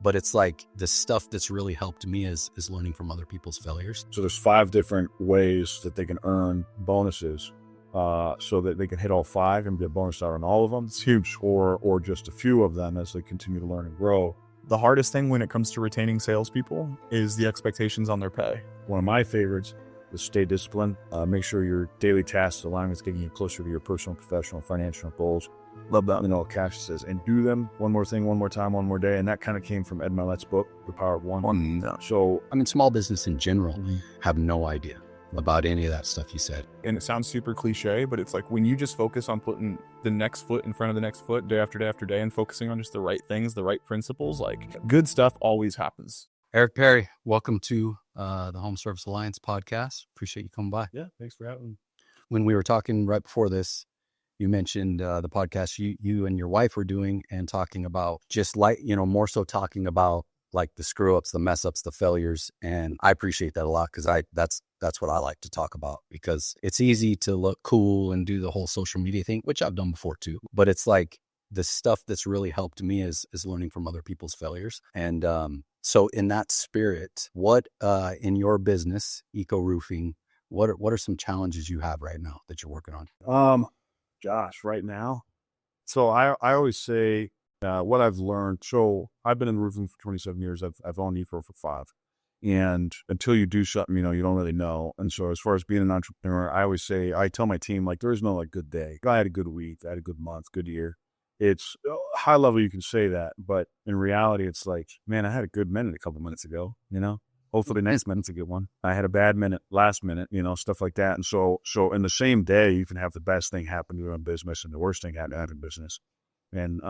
but it's like the stuff that's really helped me is learning from other people's failures. So there's 5 different ways that they can earn bonuses, so that they can hit all 5 and get bonus out on all of them. It's huge, or just a few of them as they continue to learn and grow. The hardest thing when it comes to retaining salespeople is the expectations on their pay. One of my favorites is stay disciplined. Make sure your daily tasks align with getting you closer to your personal, professional, financial goals. Love that. You know, Cash says, and do them one more thing, one more time, one more day. And that kind of came from Ed Mylett's book, The Power of One. So, I mean, small business in general have no idea about any of that stuff you said. And it sounds super cliche, but it's like when you just focus on putting the next foot in front of the next foot day after day after day and focusing on just the right things, the right principles, like good stuff always happens. Eric Perry, welcome to the Home Service Alliance podcast. Appreciate you coming by. yeah, thanks for having me. When we were talking right before this, you mentioned the podcast you and your wife were doing and talking about just like, you know, more so talking about like the screw ups, the mess ups, the failures. And I appreciate that a lot because that's what I like to talk about, because it's easy to look cool and do the whole social media thing, which I've done before too. But it's like the stuff that's really helped me is learning from other people's failures. And so in that spirit, what in your business, Eco Roofing, what are some challenges you have right now that you're working on? Josh, right now. So I always say what I've learned. So I've been in roofing for 27 years. I've owned Eco for 5. And until you do something, you know, you don't really know. And so as far as being an entrepreneur, I always say, I tell my team, like, there is no like good day. I had a good week. I had a good month, good year. It's high level. You can say that, but in reality, it's like, man, I had a good minute a couple minutes ago, you know, hopefully the next minute's a good one. I had a bad minute last minute, you know, stuff like that. And so in the same day, you can have the best thing happen to you in business and the worst thing happen in business. And,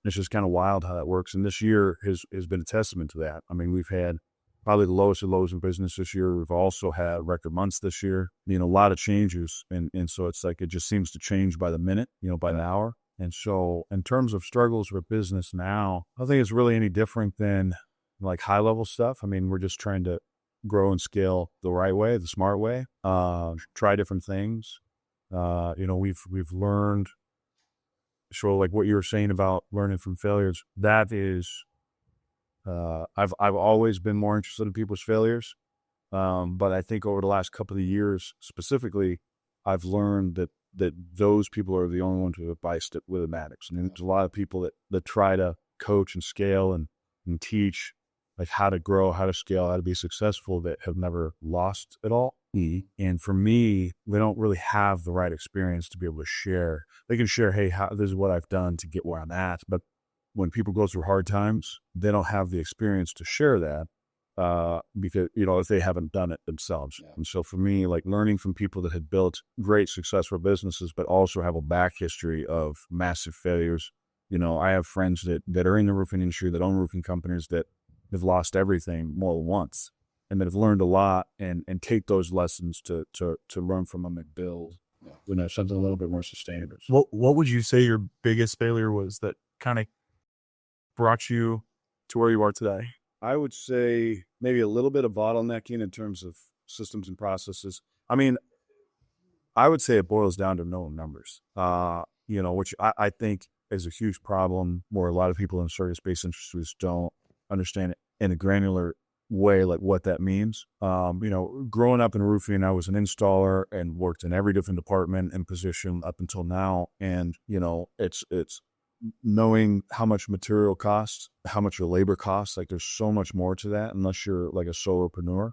it's just kind of wild how that works. And this year has been a testament to that. I mean, we've had probably the lowest of lows in business this year. We've also had record months this year, you know, a lot of changes. And so it's like, it just seems to change by the minute, you know, by the hour. And so in terms of struggles with business now, I don't think it's really any different than like high level stuff. I mean, we're just trying to grow and scale the right way, the smart way, try different things. You know, we've learned. So like what you were saying about learning from failures, that is, I've always been more interested in people's failures. But I think over the last couple of years specifically, I've learned that those people are the only ones who have biced it with Maddox. And there's a lot of people that try to coach and scale and teach like how to grow, how to scale, how to be successful, that have never lost it all. And for me, they don't really have the right experience to be able to share. They can share, hey, this is what I've done to get where I'm at. But when people go through hard times, they don't have the experience to share that because, you know, if they haven't done it themselves. Yeah. And so for me, like learning from people that had built great, successful businesses, but also have a back history of massive failures. You know, I have friends that are in the roofing industry, that own roofing companies, that have lost everything more than once, and that have learned a lot and take those lessons to learn from them and build, you know, something a little bit more sustainable. What would you say your biggest failure was that kind of brought you to where you are today? I would say maybe a little bit of bottlenecking in terms of systems and processes. I mean, I would say it boils down to knowing numbers, you know, which I think is a huge problem where a lot of people in service-based industries don't understand it in a granular way, like what that means. You know, growing up in roofing, I was an installer and worked in every different department and position up until now. And, you know, it's knowing how much material costs, how much your labor costs. Like there's so much more to that unless you're like a solopreneur.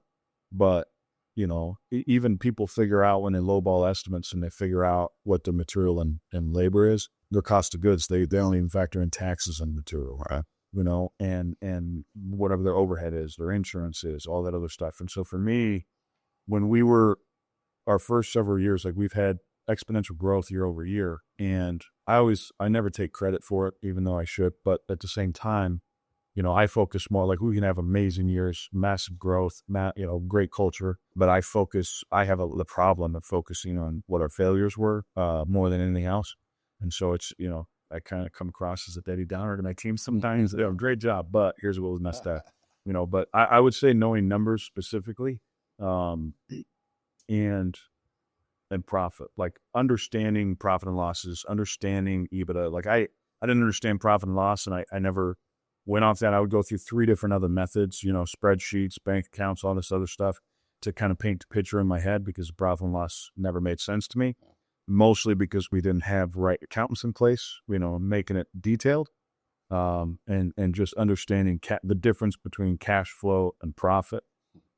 But, you know, even people figure out when they lowball estimates and they figure out what the material and labor is, their cost of goods, they don't even factor in taxes and material, right? You know, and whatever their overhead is, their insurance is, all that other stuff. And so for me, when we were our first several years, like we've had exponential growth year over year. And I never take credit for it, even though I should. But at the same time, you know, I focus more, like we can have amazing years, massive growth, you know, great culture. But I have the problem of focusing on what our failures were more than anything else. And so it's, you know, I kind of come across as a Debbie Downer to my team sometimes. You know, great job, but here's what was messed up. You know, but I would say knowing numbers specifically, and profit, like understanding profit and losses, understanding EBITDA. Like I didn't understand profit and loss, and I never went off that, I would go through 3 different other methods, spreadsheets, bank accounts, all this other stuff to kind of paint the picture in my head, because profit and loss never made sense to me, mostly because we didn't have right accountants in place, making it detailed, and just understanding the difference between cash flow and profit,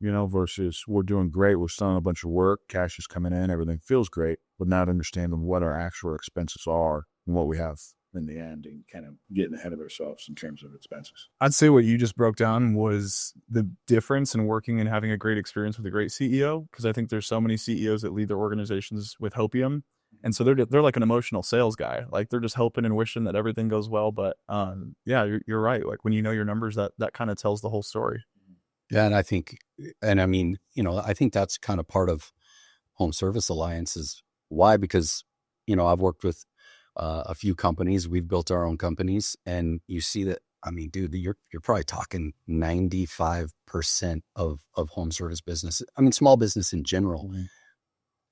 versus we're doing great, we're selling a bunch of work, cash is coming in, everything feels great, but not understanding what our actual expenses are and what we have in the end, and kind of getting ahead of ourselves in terms of expenses. I'd say what you just broke down was the difference in working and having a great experience with a great CEO, because I think there's so many CEOs that lead their organizations with hopium. And so they're like an emotional sales guy. Like they're just hoping and wishing that everything goes well. But yeah, you're right. Like when you know your numbers, that kind of tells the whole story. Yeah. And I think that's kind of part of Home Service Alliance is why, because, I've worked with a few companies, we've built our own companies, and you see that, dude, you're probably talking 95% of home service business. Small business in general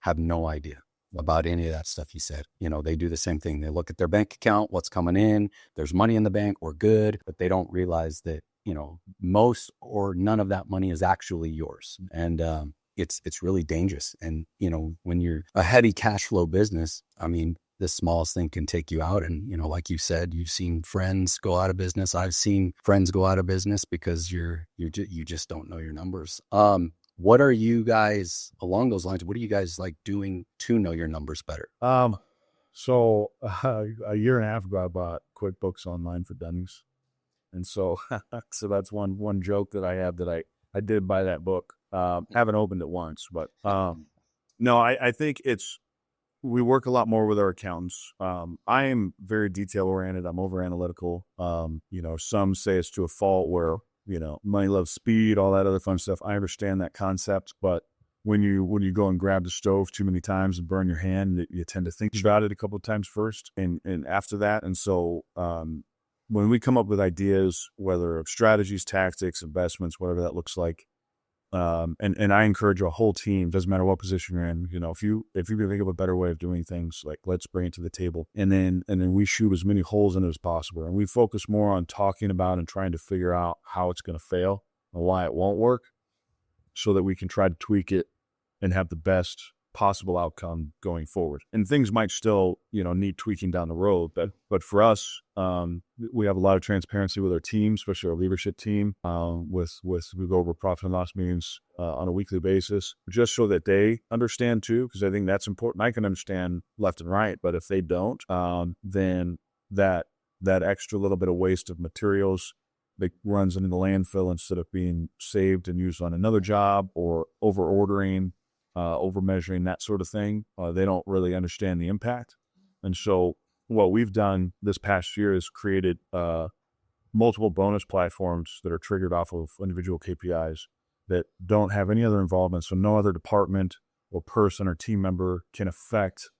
have no idea about any of that stuff you said. They do the same thing. They look at their bank account, what's coming in, there's money in the bank, we're good, but they don't realize that, most or none of that money is actually yours. And, it's really dangerous. And, when you're a heavy cash flow business, the smallest thing can take you out. And, like you said, you've seen friends go out of business. I've seen friends go out of business because you just don't know your numbers. What are you guys along those lines? What are you guys like doing to know your numbers better? So a year and a half ago, I bought QuickBooks Online for Dummies. And so that's one joke that I have, that I did buy that book. Haven't opened it once, but no, I think we work a lot more with our accountants. I am very detail oriented. I'm over analytical. Some say it's to a fault where, money loves speed, all that other fun stuff. I understand that concept, but when you go and grab the stove too many times and burn your hand, you tend to think about it a couple of times first and after that. And so, when we come up with ideas, whether strategies, tactics, investments, whatever that looks like, and I encourage our whole team, doesn't matter what position you're in, if you can think of a better way of doing things, like let's bring it to the table. And then we shoot as many holes in it as possible. And we focus more on talking about and trying to figure out how it's going to fail and why it won't work, so that we can try to tweak it and have the best possible outcome going forward. And things might still, need tweaking down the road, but for us, we have a lot of transparency with our team, especially our leadership team. We go over profit and loss meetings on a weekly basis, just so that they understand too, because I think that's important. I can understand left and right, but if they don't, then that extra little bit of waste of materials that runs into the landfill instead of being saved and used on another job, or over ordering, over measuring, that sort of thing. They don't really understand the impact. And so what we've done this past year is created multiple bonus platforms that are triggered off of individual KPIs that don't have any other involvement. So no other department or person or team member can affect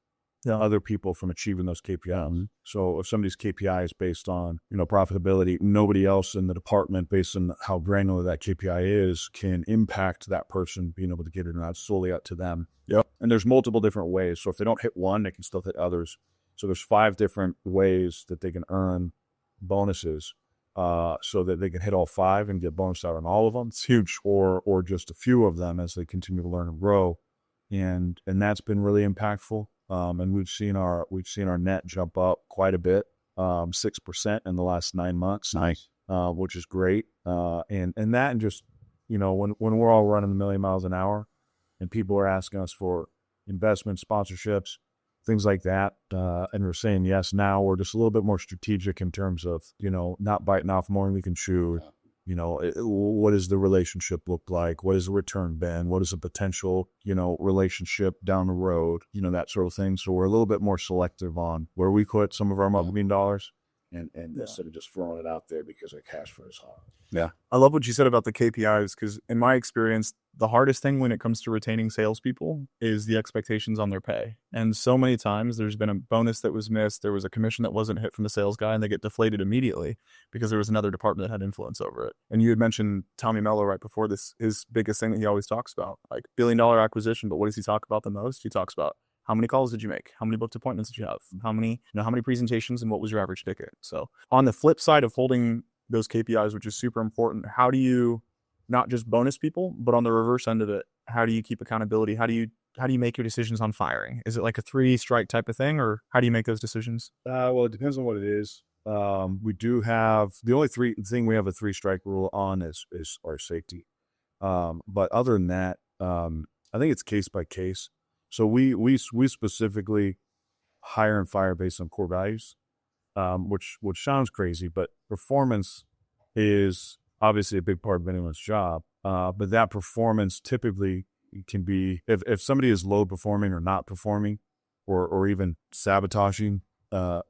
other people from achieving those KPIs. So if somebody's KPI is based on, profitability, nobody else in the department, based on how granular that KPI is, can impact that person being able to get it or not. Solely up to them. Yep. And there's multiple different ways. So if they don't hit one, they can still hit others. So there's 5 different ways that they can earn bonuses, so that they can hit all 5 and get bonus out on all of them. It's huge. Or just a few of them as they continue to learn and grow. And that's been really impactful. And we've seen our net jump up quite a bit, 6% in the last 9 months. Nice. Which is great. And that, and just, when we're all running a million miles an hour and people are asking us for investment, sponsorships, things like that, and we're saying yes now, we're just a little bit more strategic in terms of, not biting off more than we can chew. What does the relationship look like? What has the return been? What is the potential, relationship down the road? That sort of thing. So we're a little bit more selective on where we put some of our marketing dollars, and instead of just throwing it out there because our cash flow is hot. Yeah. I love what you said about the KPIs, because in my experience, the hardest thing when it comes to retaining salespeople is the expectations on their pay. And so many times there's been a bonus that was missed. There was a commission that wasn't hit from the sales guy, and they get deflated immediately because there was another department that had influence over it. And you had mentioned Tommy Mello right before this. His biggest thing that he always talks about, like $1 billion acquisition. But what does he talk about the most? He talks about how many calls did you make? How many booked appointments did you have? How many presentations, and what was your average ticket? So on the flip side of holding those KPIs, which is super important. How do you not just bonus people, but on the reverse end of it, how do you keep accountability? How do you make your decisions on firing? Is it like a 3-strike type of thing, or how do you make those decisions? Well, it depends on what it is. We do have the only thing we have a 3-strike rule on is our safety. But other than that, I think it's case by case. So we specifically hire and fire based on core values, which sounds crazy, but performance is obviously a big part of anyone's job. But that performance typically can be, if somebody is low performing or not performing or even sabotaging,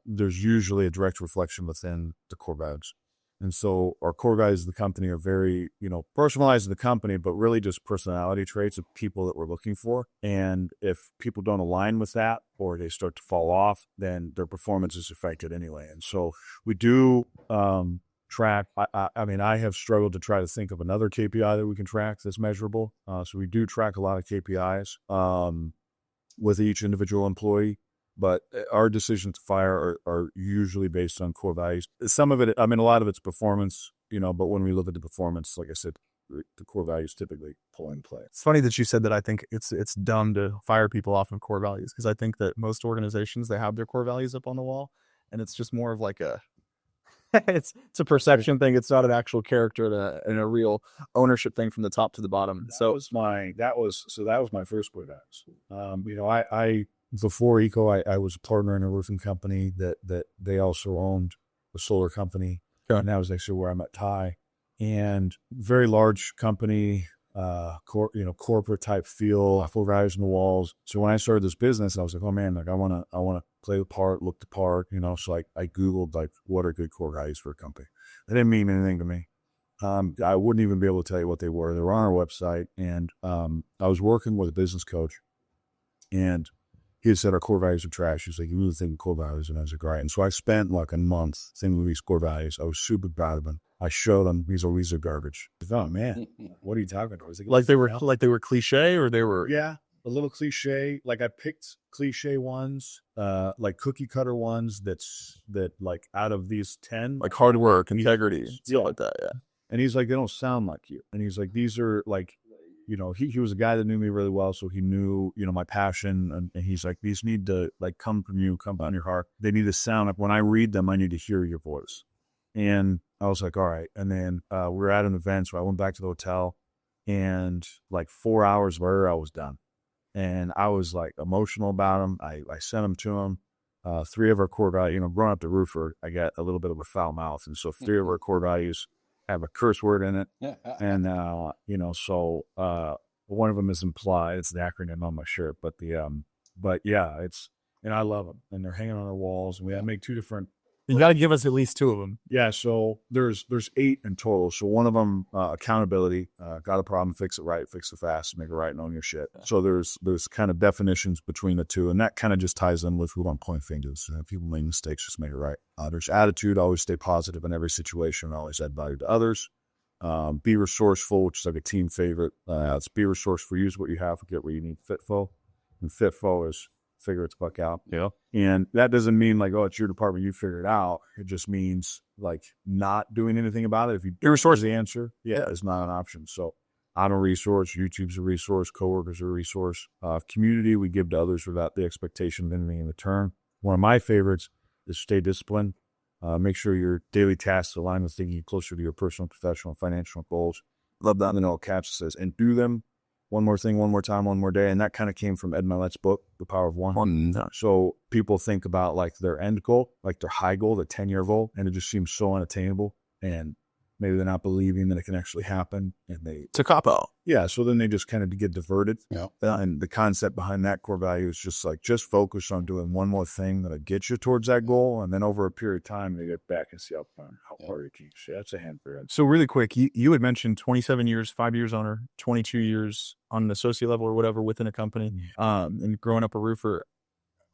there's usually a direct reflection within the core values. And so our core values of the company are very, personalized to the company, but really just personality traits of people that we're looking for. And if people don't align with that or they start to fall off, then their performance is affected anyway. And so we do track. I have struggled to try to think of another KPI that we can track that's measurable. So we do track a lot of KPIs with each individual employee. But our decisions to fire are usually based on core values. Some of it, a lot of it's performance, but when we look at the performance, like I said, the core values typically pull in play. It's funny that you said that. I think it's dumb to fire people off of core values, because I think that most organizations, they have their core values up on the wall, and it's just more of like it's a perception thing. It's not an actual character and a real ownership thing from the top to the bottom. That was my first core values. Before Eco, I was a partner in a roofing company that they also owned a solar company. Okay. And that was actually where I met Ty. And very large company, corporate type feel, core values in the walls. So when I started this business, I was like, oh man, I want to play the part, look the part, so I Googled what are good core values for a company. They didn't mean anything to me. I wouldn't even be able to tell you what they were. They were on our website. And I was working with a business coach, and he had said our core values are trash. He's like, you really think core values? And I was like, right. And so I spent like a month thinking of these core values. I was super proud of them. I showed them, these are garbage. I thought, oh man, what are you talking about? Like they were cliche, or they were? Yeah, a little cliche. Like I picked cliche ones, like cookie cutter ones that like out of these 10. Like hard work, integrity, stuff like that, yeah. And he's like, they don't sound like you. And he's like, these are like, he was a guy that knew me really well, so he knew, my passion. And he's like, these need to like come from you, come on your heart. They need to sound like, when I read them, I need to hear your voice. And I was like, all right. And then we were at an event, so I went back to the hotel, and like 4 hours later, I was done. And I was like emotional about them. I sent them to him. 3 of our core values, growing up the roofer, I got a little bit of a foul mouth. And so 3 of our core values have a curse word in it. And, so one of them is implied. It's the acronym on my shirt, but yeah, and I love them, and they're hanging on our walls, and we make 2 different. You got to give us at least 2 of them. Yeah. So there's 8 in total. So one of them, accountability, got a problem, fix it right, fix it fast, make it right, and own your shit. So there's kind of definitions between the 2, and that kind of just ties in with who don't point fingers. If people make mistakes, just make it right. There's attitude, always stay positive in every situation, always add value to others. Be resourceful, which is like a team favorite. It's be resourceful, use what you have, forget what you need. Fitful, and fitful is figure it the fuck out. Yeah. And that doesn't mean like, oh, it's your department, you figure it out. It just means like not doing anything about it. If you resource the answer, it's not an option. So I'm a resource, YouTube's a resource, coworkers are a resource. Community we give to others without the expectation of anything in return. One of my favorites is stay disciplined. Make sure your daily tasks align with thinking closer to your personal, professional, financial goals. Love that. And then all caps says, and do them. One more thing, one more time, one more day. And that kind of came from Ed Mylett's book, The Power of One. So people think about like their end goal, like their high goal, the 10-year goal, and it just seems so unattainable. And maybe they're not believing that it can actually happen. And it's a cop-out. Yeah. So then they just kind of get diverted. Yeah. And the concept behind that core value is just focus on doing one more thing that'll get you towards that goal. And then over a period of time, they get back and see how far you can. So that's a handful. So really quick, you had mentioned 27 years, 5 years owner, 22 years on an associate level or whatever within a company, and growing up a roofer.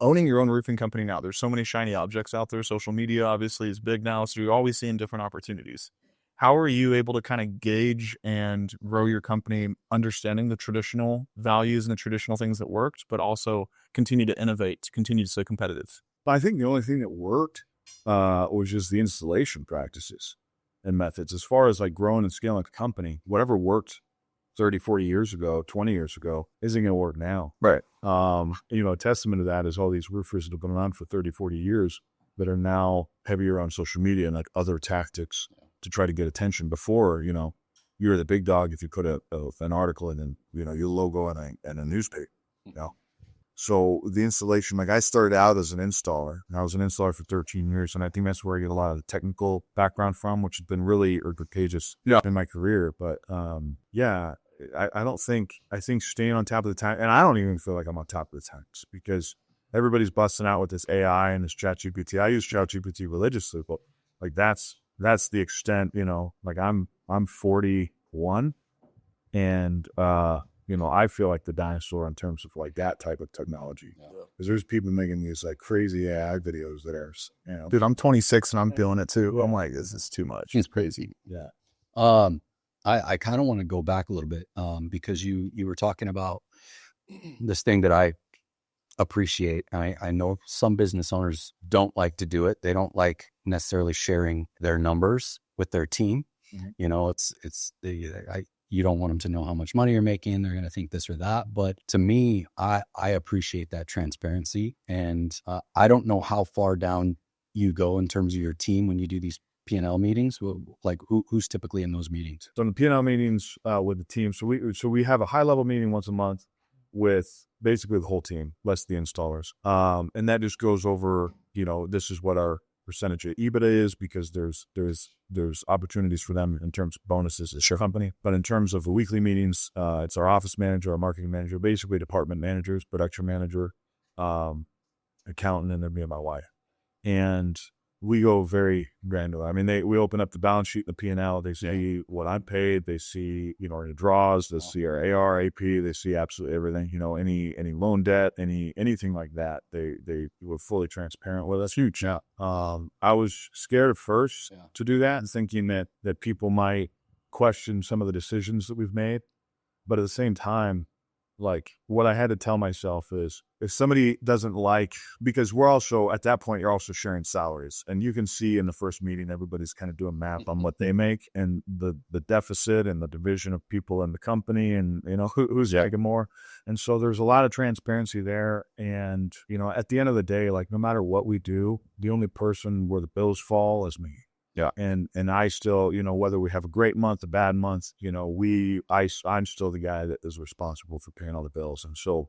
Owning your own roofing company now, there's so many shiny objects out there. Social media obviously is big now, so you're always seeing different opportunities. How are you able to kind of gauge and grow your company, understanding the traditional values and the traditional things that worked, but also continue to innovate, continue to stay competitive? I think the only thing that worked was just the installation practices. and methods. As far as like growing and scaling a company, whatever worked 30, 40 years ago, 20 years ago, isn't going to work now. Right. A testament to that is all these roofers that have been around for 30, 40 years that are now heavier on social media and like other tactics to try to get attention. Before, you're the big dog if you put an article and then, your logo in a newspaper, So the installation, like I started out as an installer, and I was an installer for 13 years. And I think that's where I get a lot of the technical background from, which has been really advantageous in my career. But I think staying on top of the time, and I don't even feel like I'm on top of the times because everybody's busting out with this AI and this ChatGPT. I use ChatGPT religiously, but like that's the extent, like I'm 41 and, I feel like the dinosaur in terms of like that type of technology. Because there's people making these like crazy AI videos that are, Dude, I'm 26 and I'm feeling it too. I'm like, this is too much. It's crazy. Yeah. I kind of want to go back a little bit because you were talking about this thing that I appreciate. I know some business owners don't like to do it. They don't like necessarily sharing their numbers with their team. Mm-hmm. You don't want them to know how much money you're making. They're going to think this or that. But to me, I appreciate that transparency. And I don't know how far down you go in terms of your team when you do these P&L meetings. Like who's typically in those meetings? So in the P&L meetings with the team, so we have a high level meeting once a month with basically the whole team, less the installers. And that just goes over, this is what our percentage of EBITDA is, because there's opportunities for them in terms of bonuses as a company. But in terms of the weekly meetings, it's our office manager, our marketing manager, basically department managers, production manager, accountant, and then me and my wife. And we go very granular. I mean, we open up the balance sheet and the P&L. They see what I'm paid. They see, our draws. They see our AR, AP. They see absolutely everything. Any loan debt, anything like that. They were fully transparent with us. Huge. Yeah. I was scared at first to do that, and thinking that people might question some of the decisions that we've made. But at the same time, like what I had to tell myself is, if somebody doesn't like, because we're also at that point, you're also sharing salaries, and you can see in the first meeting, everybody's kind of doing math on what they make and the deficit and the division of people in the company, and who's making more. And so there's a lot of transparency there. And at the end of the day, like no matter what we do, the only person where the bills fall is me. Yeah. And I still, whether we have a great month, a bad month, I'm still the guy that is responsible for paying all the bills. And so,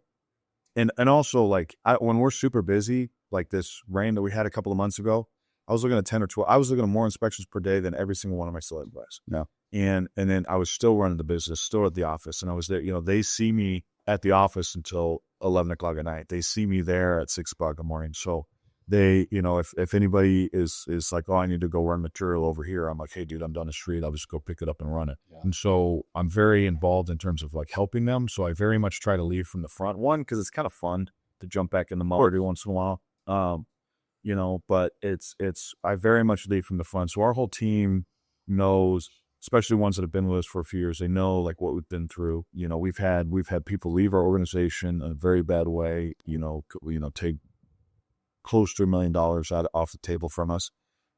and also like when we're super busy, like this rain that we had a couple of months ago, I was looking at 10 or 12, I was looking at more inspections per day than every single one of my still employees. Yeah. And then I was still running the business, still at the office, and I was there, they see me at the office until 11 o'clock at night. They see me there at 6 o'clock in the morning. So they, if anybody is like, oh, I need to go run material over here, I'm like, hey, dude, I'm down the street. I'll just go pick it up and run it. Yeah. And so I'm very involved in terms of like helping them. So I very much try to lead from the front. One, because it's kind of fun to jump back in the mud every once in a while. But I very much lead from the front. So our whole team knows, especially ones that have been with us for a few years, they know like what we've been through. We've had people leave our organization in a very bad way, take close to $1 million off the table from us.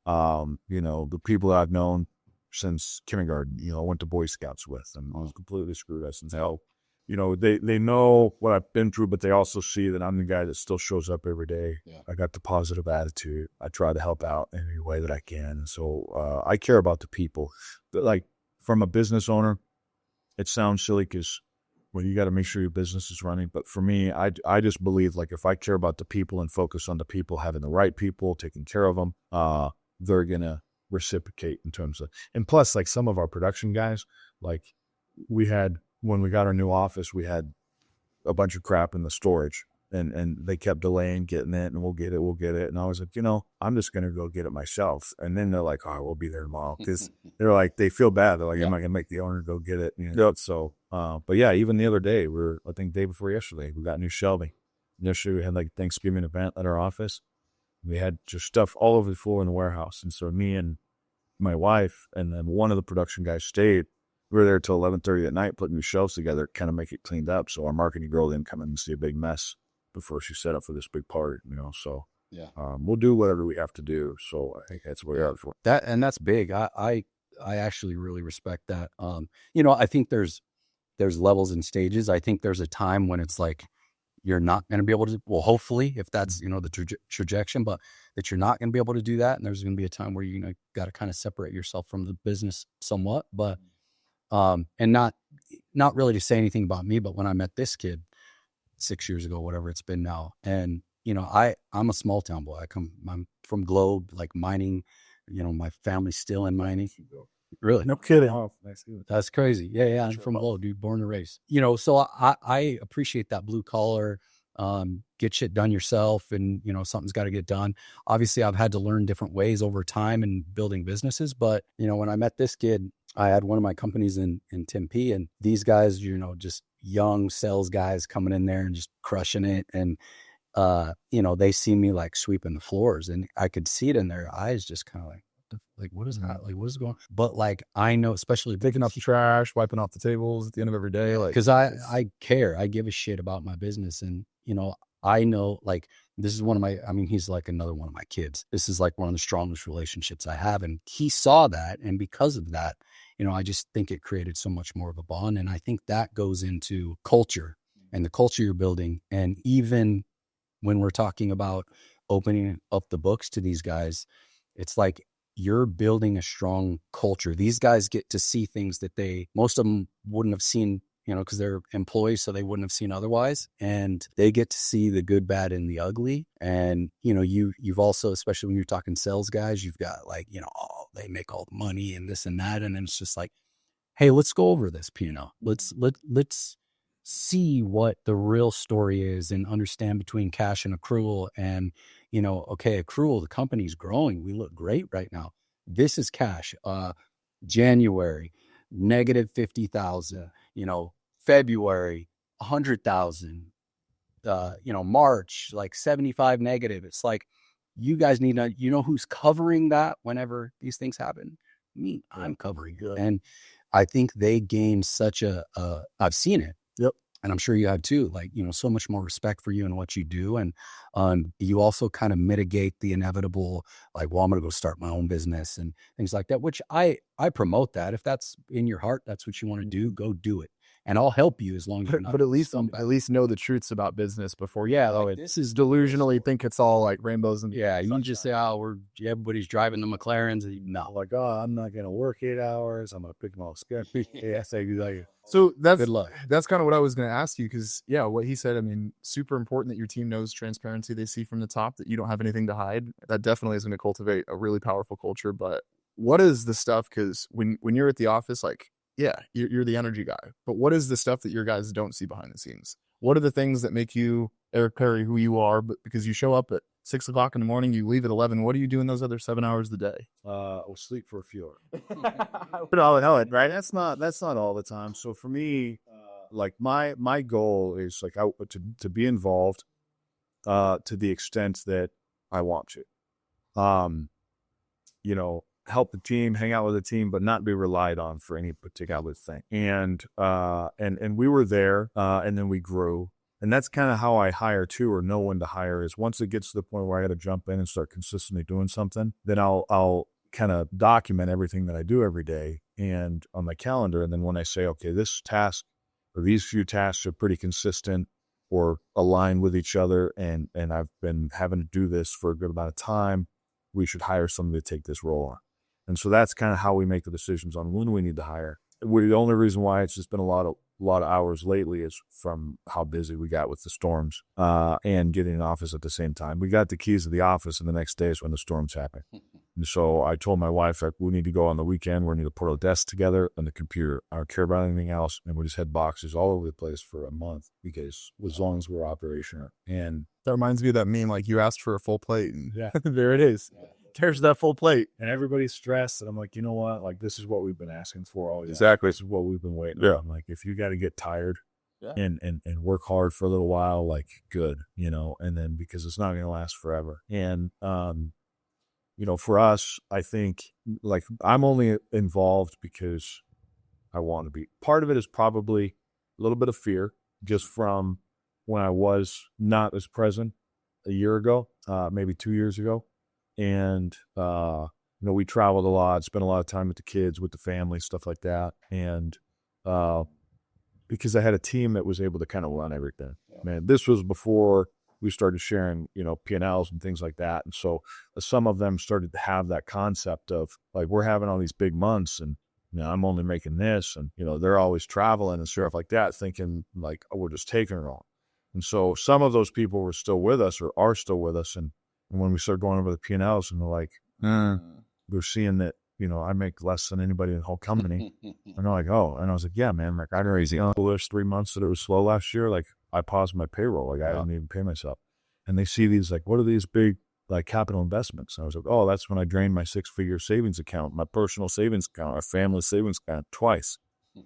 The people that I've known since kindergarten, went to Boy Scouts with, and completely screwed us. And so, they know what I've been through, but they also see that I'm the guy that still shows up every day. Yeah. I got the positive attitude. I try to help out in any way that I can. And so I care about the people. But like from a business owner, it sounds silly because, well, you got to make sure your business is running. But for me, I just believe like if I care about the people and focus on the people, having the right people, taking care of them, they're going to reciprocate in terms of, and plus like some of our production guys, like when we got our new office, we had a bunch of crap in the storage, and they kept delaying getting it, and we'll get it. And I was like, I'm just going to go get it myself. And then they're like, oh, we'll be there tomorrow. Because they're like, they feel bad. They're like, am I going to make the owner go get it? So, but yeah, even the other day, I think day before yesterday, we got new shelving. Yesterday we had like Thanksgiving event at our office. We had just stuff all over the floor in the warehouse. And so me and my wife, and then one of the production guys stayed. We were there till 11:30 at night, putting new shelves together, kind of make it cleaned up. So our marketing girl didn't come in and see a big mess before she set up for this big party, so we'll do whatever we have to do. So I think that's what we are for. That's big. I I actually really respect that. You know, I think there's levels and stages. I think there's a time when it's like you're not going to be able to, well, hopefully, if that's, you know, the trajectory, but that you're not going to be able to do that. And there's going to be a time where you got to kind of separate yourself from the business somewhat, but, and not really to say anything about me, but when I met this kid 6 years ago, whatever it's been now, and, you know, I'm a small town boy. I'm from Globe, like mining, you know, my family's still in mining. Really? No kidding. Oh, That's crazy. Yeah. I'm from Globe, dude, born and raised. You know, so I appreciate that blue collar, get shit done yourself, and, you know, something's got to get done. Obviously, I've had to learn different ways over time in building businesses, but, you know, when I met this kid, I had one of my companies in Tempe, and these guys, you know, just young sales guys coming in there and just crushing it. And, you know, they see me like sweeping the floors, and I could see it in their eyes, just kind of like, what is that? Like, what is going on? But like, I know, especially picking up the trash, wiping off the tables at the end of every day. Like, because I care, I give a shit about my business. And, you know, I know, like, this is he's like another one of my kids. This is like one of the strongest relationships I have. And he saw that. And because of that, you know, I just think it created so much more of a bond. And I think that goes into culture and the culture you're building. And even when we're talking about opening up the books to these guys, it's like, you're building a strong culture. These guys get to see things that most of them wouldn't have seen, you know, because they're employees, so they wouldn't have seen otherwise. And they get to see the good, bad, and the ugly. And, you know, you've also, especially when you're talking sales guys, you've got like, you know, oh, they make all the money and this and that. And then it's just like, hey, let's go over this P&L. Let's see what the real story is and understand between cash and accrual. And, you know, okay, accrual, the company's growing. We look great right now. This is cash. January, negative 50,000, you know, February, 100,000, you know, March, like 75 negative. It's like, you guys need to, you know, who's covering that whenever these things happen? Me, I'm covering it. And I think they gain such I've seen it. Yep. And I'm sure you have too, like, you know, so much more respect for you and what you do. And you also kind of mitigate the inevitable, like, well, I'm going to go start my own business and things like that, which I promote that. If that's in your heart, that's what you want to do, go do it. And I'll help you as long as you're not. But at least know the truths about business before. Yeah, though, like, this is delusionally think it's all like rainbows and yeah. You just say, oh, everybody's driving the McLarens. No, like, oh, I'm not going to work 8 hours. I'm going to pick them all schedule. Yeah, say like. So good luck. That's kind of what I was going to ask you, because yeah, what he said, I mean, super important that your team knows transparency. They see from the top that you don't have anything to hide. That definitely is going to cultivate a really powerful culture. But what is the stuff? Because when you're at the office, like, yeah, you're the energy guy. But what is the stuff that your guys don't see behind the scenes? What are the things that make you Eric Perry who you are? But because you show up at 6 o'clock in the morning, you leave at 11. What are you doing those other 7 hours of the day? I'll sleep for a few hours. But right? That's not all the time. So for me, like my goal is like to be involved, to the extent that I want to. You know, help the team, hang out with the team, but not be relied on for any particular thing. And we were there, and then we grew. And that's kind of how I hire too, or know when to hire, is once it gets to the point where I got to jump in and start consistently doing something, then I'll kind of document everything that I do every day and on my calendar. And then when I say, okay, this task or these few tasks are pretty consistent or aligned with each other, and I've been having to do this for a good amount of time, we should hire somebody to take this role on. And so that's kind of how we make the decisions on when we need to hire. The only reason why it's just been a lot of hours lately is from how busy we got with the storms, and getting an office at the same time. We got the keys to the office, and the next day is when the storms happened. And so I told my wife, like, we need to go on the weekend. We need to put our desks together and the computer. I don't care about anything else. And we just had boxes all over the place for a month, because as long as we're operational. And that reminds me of that meme, like, you asked for a full plate, and yeah, there it is. Yeah. There's that full plate. And everybody's stressed. And I'm like, you know what? Like, this is what we've been asking for all year. Exactly. This is what we've been waiting on. I'm like, if you got to get tired and work hard for a little while, like, good, you know, and then, because it's not going to last forever. And, you know, for us, I think, like, I'm only involved because I want to be. Part of it is probably a little bit of fear, just from when I was not as present a year ago, maybe 2 years ago. And we traveled a lot, spent a lot of time with the kids, with the family, stuff like that. And because I had a team that was able to kind of run everything. Man, this was before we started sharing, P&Ls and things like that. And so some of them started to have that concept of like, we're having all these big months and, I'm only making this. And, they're always traveling and stuff like that, thinking like, oh, we're just taking it all. And so some of those people were still with us or are still with us. And when we started going over the P&Ls and they're like, they're seeing that, I make less than anybody in the whole company. And they're like, oh, and I was like, yeah, man, like I crazy. The last 3 months that it was slow last year, like I paused my payroll. Like I didn't even pay myself. And they see these, like, what are these big, like capital investments? And I was like, oh, that's when I drained my 6-figure savings account, my personal savings account, our family savings account twice,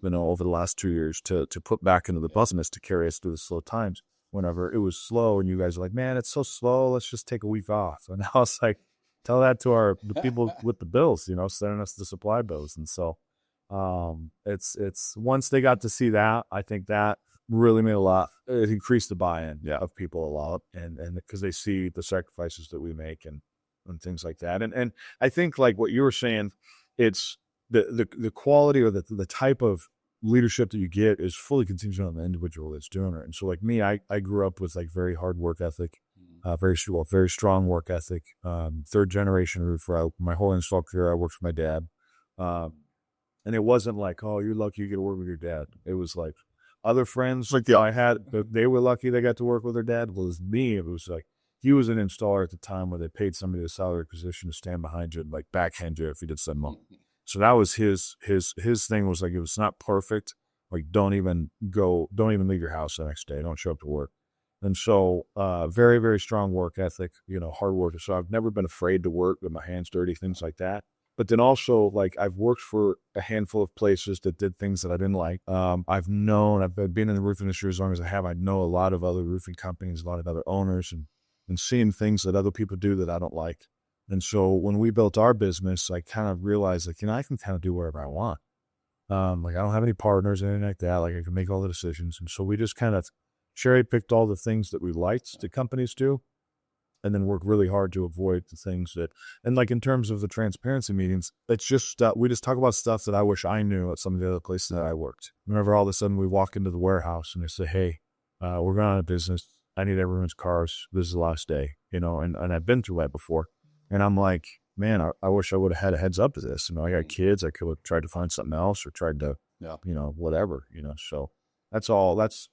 over the last 2 years to put back into the business to carry us through the slow times. Whenever it was slow and you guys are like, man, it's so slow, let's just take a week off. And I was like, tell that to the people with the bills, sending us the supply bills. And so it's once they got to see that, I think that really made a lot. It increased the buy-in of people a lot, and because they see the sacrifices that we make and things like that. And I think like what you were saying, it's the quality or the type of leadership that you get is fully contingent on the individual that's doing it. And so like me, I grew up with like very hard work ethic, very strong work ethic, 3rd generation roofer. My whole install career, I worked for my dad. And it wasn't like, oh, you're lucky you get to work with your dad. It was like other friends like I had, they were lucky they got to work with their dad. Well, as me, it was like, he was an installer at the time where they paid somebody a salary position to stand behind you and like backhand you if you did something wrong. So that was his thing was like, if it's not perfect, like don't even leave your house the next day. Don't show up to work. And so, very, very strong work ethic, hard work. So I've never been afraid to work with my hands dirty, things like that. But then also like I've worked for a handful of places that did things that I didn't like. I've been in the roofing industry as long as I have. I know a lot of other roofing companies, a lot of other owners and seeing things that other people do that I don't like. And so when we built our business, I kind of realized like, I can kind of do whatever I want. Like I don't have any partners or anything like that. Like I can make all the decisions. And so we just kind of cherry picked all the things that we liked that companies do and then work really hard to avoid the things that, and like in terms of the transparency meetings, it's just, we just talk about stuff that I wish I knew at some of the other places that I worked. Whenever all of a sudden we walk into the warehouse and they say, hey, we're going out of business. I need everyone's cars. This is the last day, and I've been through that before. And I'm like, man, I wish I would have had a heads up to this. I got kids. I could have tried to find something else or tried to, whatever, so that's all. That's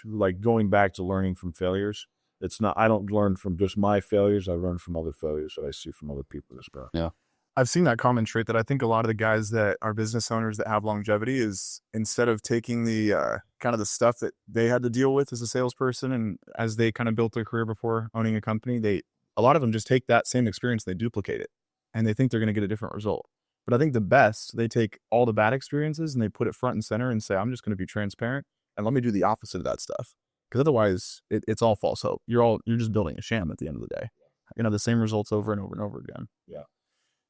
like going back to learning from failures. It's not, I don't learn from just my failures. I learn from other failures that I see from other people as well. Yeah. I've seen that common trait that I think a lot of the guys that are business owners that have longevity is instead of taking the kind of the stuff that they had to deal with as a salesperson and as they kind of built their career before owning a company, a lot of them just take that same experience, they duplicate it, and they think they're going to get a different result. But I think the best, they take all the bad experiences and they put it front and center and say, I'm just going to be transparent and let me do the opposite of that stuff. Because otherwise, it's all false hope. You're just building a sham at the end of the day. The same results over and over and over again. Yeah.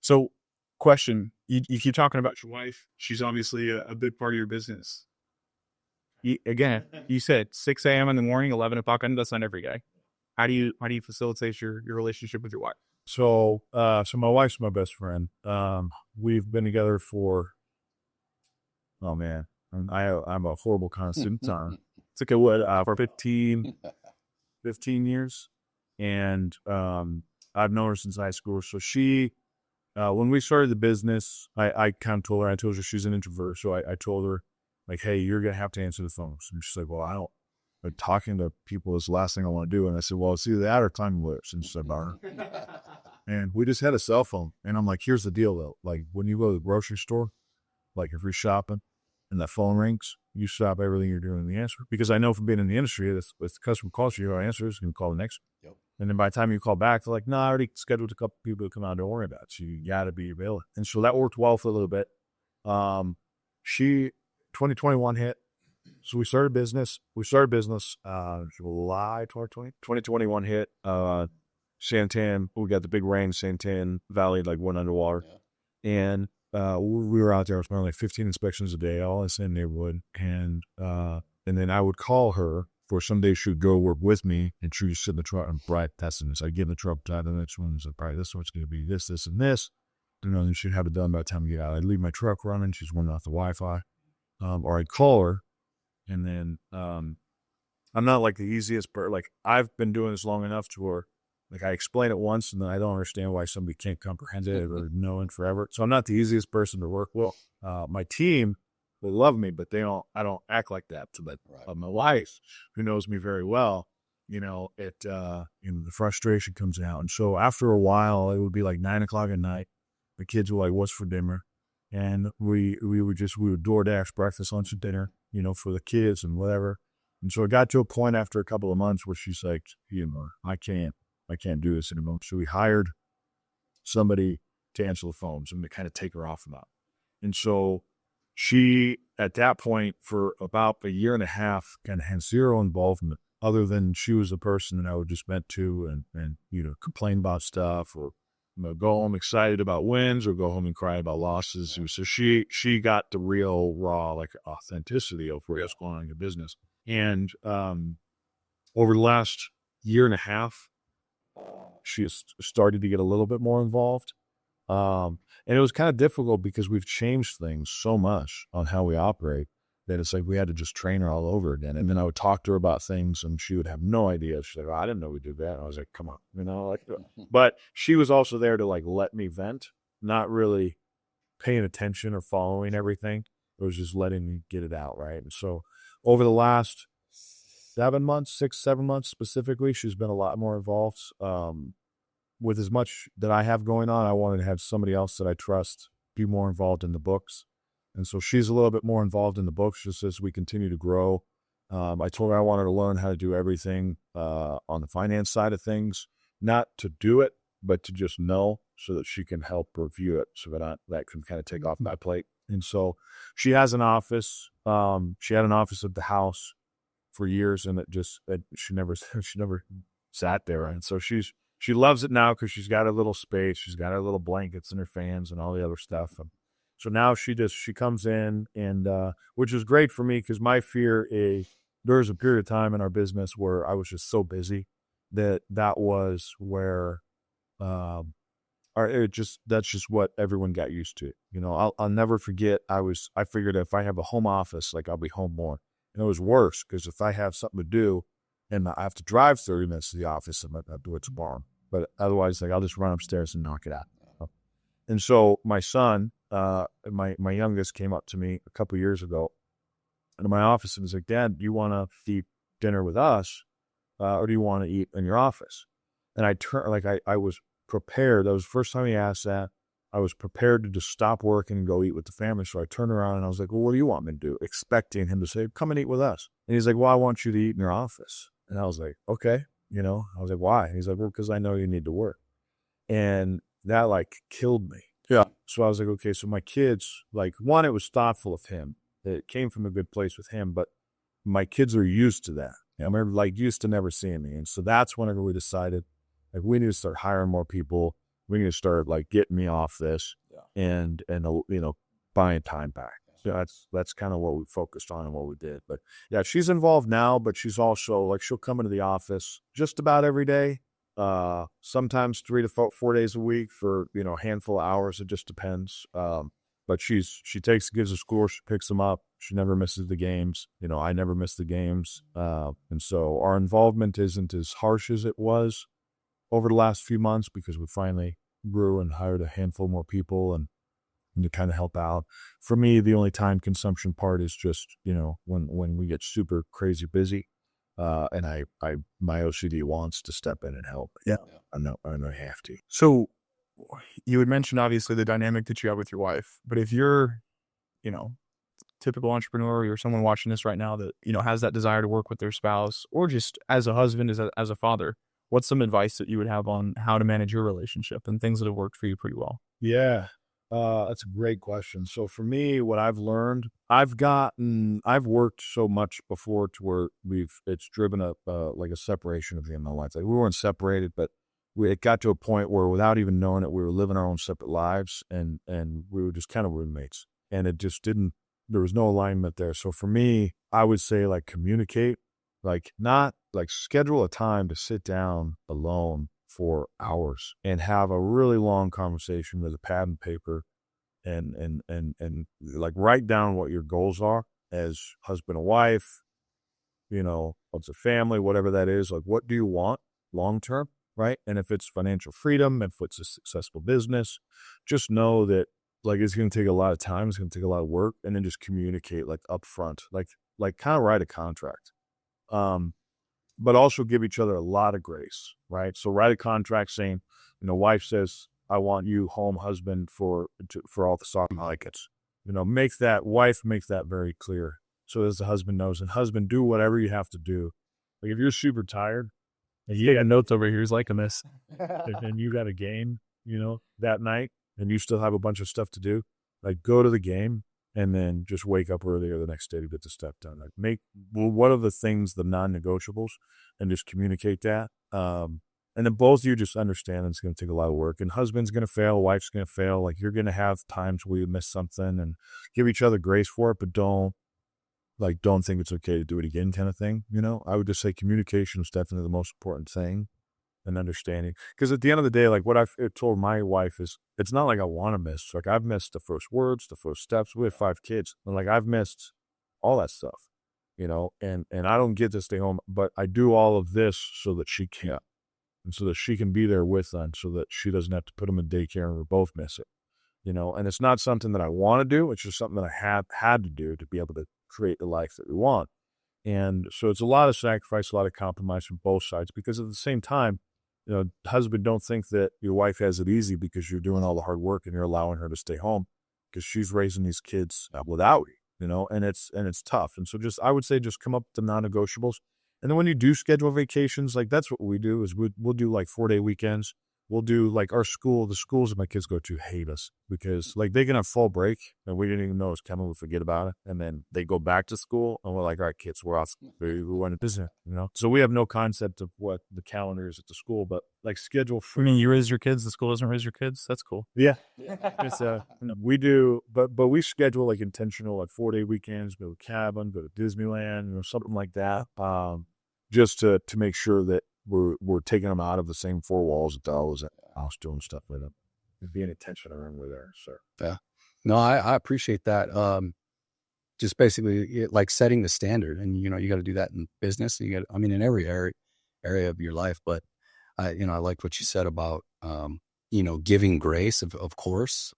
So, question: you keep talking about your wife. She's obviously a big part of your business. You said 6 a.m. in the morning, 11 o'clock. I know that's not every day. How do you facilitate your relationship with your wife? So my wife's my best friend. We've been together for, oh man, I'm a horrible constant time. It's okay, for 15 years. And I've known her since high school. So she, when we started the business, I kind of told her she's an introvert. So I told her like, hey, you're going to have to answer the phones. And she's like, well, but talking to people is the last thing I want to do. And I said, well, it's either that or time lips. And she said, and we just had a cell phone. And I'm like, here's the deal though. Like when you go to the grocery store, like if you're shopping and that phone rings, you stop everything you're doing and the answer. Because I know from being in the industry, if the customer calls you, your answer is going to call the next one. Yep. And then by the time you call back, they're like, no, I already scheduled a couple people to come out. Don't worry about it. So you got to be available. And so that worked well for a little bit. 2021 hit. So we started business. July 2020. 2021 hit. Santan, we got the big rain. Santan Valley went underwater. Yeah. And we were out there with like 15 inspections a day, all in the same neighborhood. And then I would call her for some days she would go work with me and she would sit in the truck and bright testing this. I'd give the truck to the next one. So probably this one's going to be this, and this. then she'd have it done by the time we get out. I'd leave my truck running. She's running off the Wi-Fi. Or I'd call her. And then I'm not like the easiest, but like I've been doing this long enough to where like I explain it once and then I don't understand why somebody can't comprehend it or know it forever. So I'm not the easiest person to work with. My team, they love me, but I don't act like that. But my wife, who knows me very well, the frustration comes out. And so after a while, it would be like 9 o'clock at night. The kids were like, "What's for dinner?" And we would DoorDash breakfast, lunch, and dinner, for the kids and whatever. And so it got to a point after a couple of months where she's like, I can't do this anymore. So we hired somebody to answer the phones and to kind of take her off of that. And so she, at that point, for about a year and a half, kind of had zero involvement other than she was the person that I would just vent to and complain about stuff or go home excited about wins or go home and cry about losses. So she got the real raw, like authenticity of what's going on in your business. And over the last year and a half, she has started to get a little bit more involved. And it was kind of difficult because we've changed things so much on how we operate that it's like we had to just train her all over again. And then I would talk to her about things and she would have no idea. She's like, "Oh, I didn't know we did that." And I was like, "Come on," but she was also there to like let me vent, not really paying attention or following everything. It was just letting me get it out. Right. And so over the last 7 months specifically, she's been a lot more involved. With as much that I have going on, I wanted to have somebody else that I trust be more involved in the books. And so she's a little bit more involved in the books just as we continue to grow. I told her I wanted to learn how to do everything on the finance side of things, not to do it, but to just know so that she can help review it so that can kind of take off my plate. And so she has an office. She had an office at the house for years, and she never sat there. And so she loves it now because she's got her little space. She's got her little blankets and her fans and all the other stuff. So now she comes in and, which is great for me because my fear is there was a period of time in our business where I was just so busy that was where, that's just what everyone got used to. I'll never forget. I figured if I have a home office, like I'll be home more. And it was worse because if I have something to do and I have to drive 30 minutes to the office, I'll do it tomorrow. But otherwise, like I'll just run upstairs and knock it out. And so my son, my youngest, came up to me a couple years ago in my office and was like, "Dad, do you want to eat dinner with us, or do you want to eat in your office?" And I was prepared. That was the first time he asked that. I was prepared to just stop working and go eat with the family. So I turned around and I was like, "Well, what do you want me to do?" Expecting him to say, "Come and eat with us." And he's like, "Well, I want you to eat in your office." And I was like, "Okay." I was like, "Why?" And he's like, "Well, because I know you need to work." And that like killed me. Yeah. So I was like, okay, so my kids, like one, it was thoughtful of him. It came from a good place with him, but my kids are used to that. They're like used to never seeing me. And so that's whenever we decided like we need to start hiring more people. We need to start like getting me off this and buying time back. So that's kind of what we focused on and what we did. But yeah, she's involved now, but she's also like, she'll come into the office just about every day. Sometimes 3 to 4 days a week for, a handful of hours. It just depends. But she takes the kids to school. She picks them up. She never misses the games. I never miss the games. And so our involvement isn't as harsh as it was over the last few months because we finally grew and hired a handful more people and to kind of help out. For me, the only time consumption part is just, when we get super crazy busy. And my OCD wants to step in and help. Yeah. I know I have to. So you had mentioned obviously the dynamic that you have with your wife, but if you're, typical entrepreneur, or you're someone watching this right now that, has that desire to work with their spouse or just as a husband, as a father, what's some advice that you would have on how to manage your relationship and things that have worked for you pretty well? Yeah. That's a great question. So for me, what I've learned, I've worked so much before to where it's driven up like a separation of me and my wife. Like we weren't separated, but it got to a point where without even knowing it, we were living our own separate lives and we were just kind of roommates and it just there was no alignment there. So for me, I would say like communicate, like not like schedule a time to sit down alone for hours and have a really long conversation with a pad and paper and like write down what your goals are as husband and wife, what's a family, whatever that is. Like, what do you want long term, right? And if it's financial freedom, if it's a successful business, just know that like it's going to take a lot of time, it's going to take a lot of work, and then just communicate like upfront, like kind of write a contract. But also give each other a lot of grace, right? So write a contract saying, wife says, I want you home, husband, for all the soccer kids. Make that very clear. So as the husband knows, and husband, do whatever you have to do. Like if you're super tired, and you got notes over here, he's liking this, and you got a game, that night, and you still have a bunch of stuff to do, like go to the game and then just wake up earlier the next day to get the stuff done. Like what are the things, the non-negotiables, and just communicate that. And then both of you just understand it's going to take a lot of work, and husband's going to fail, wife's going to fail. Like you're going to have times where you miss something, and give each other grace for it, but don't think it's okay to do it again kind of thing. I would just say communication is definitely the most important thing, and understanding. Because at the end of the day, like what I've told my wife is, it's not like I want to miss. Like I've missed the first words, the first steps. We have 5 kids. And like I've missed all that stuff, and I don't get to stay home, but I do all of this so that she can. And so that she can be there with them, so that she doesn't have to put them in daycare and we both miss it, and it's not something that I want to do. It's just something that I have had to do to be able to create the life that we want. And so it's a lot of sacrifice, a lot of compromise from both sides, because at the same time, husband, don't think that your wife has it easy because you're doing all the hard work and you're allowing her to stay home, because she's raising these kids without you, and it's tough. And so I would say just come up with the non-negotiables. And then when you do schedule vacations, like that's what we do is we'll do like 4-day weekends. We'll do like the schools that my kids go to hate us because like they can have fall break and we didn't even know it was coming. We forget about it. And then they go back to school and we're like, all right, kids, we're off. We went to business, So we have no concept of what the calendar is at the school, but like schedule. I mean, you raise your kids, the school doesn't raise your kids. That's cool. Yeah. It's, we do, but we schedule like intentional, like 4-day weekends, go to cabin, go to Disneyland, something like that. Just to make sure that we're taking them out of the same 4 walls that I was at the house doing stuff with them and being intentional when we're there. So Yeah, no, I appreciate that. Just basically like setting the standard, and you got to do that in business. In every area of your life. But I like what you said about giving grace, of course.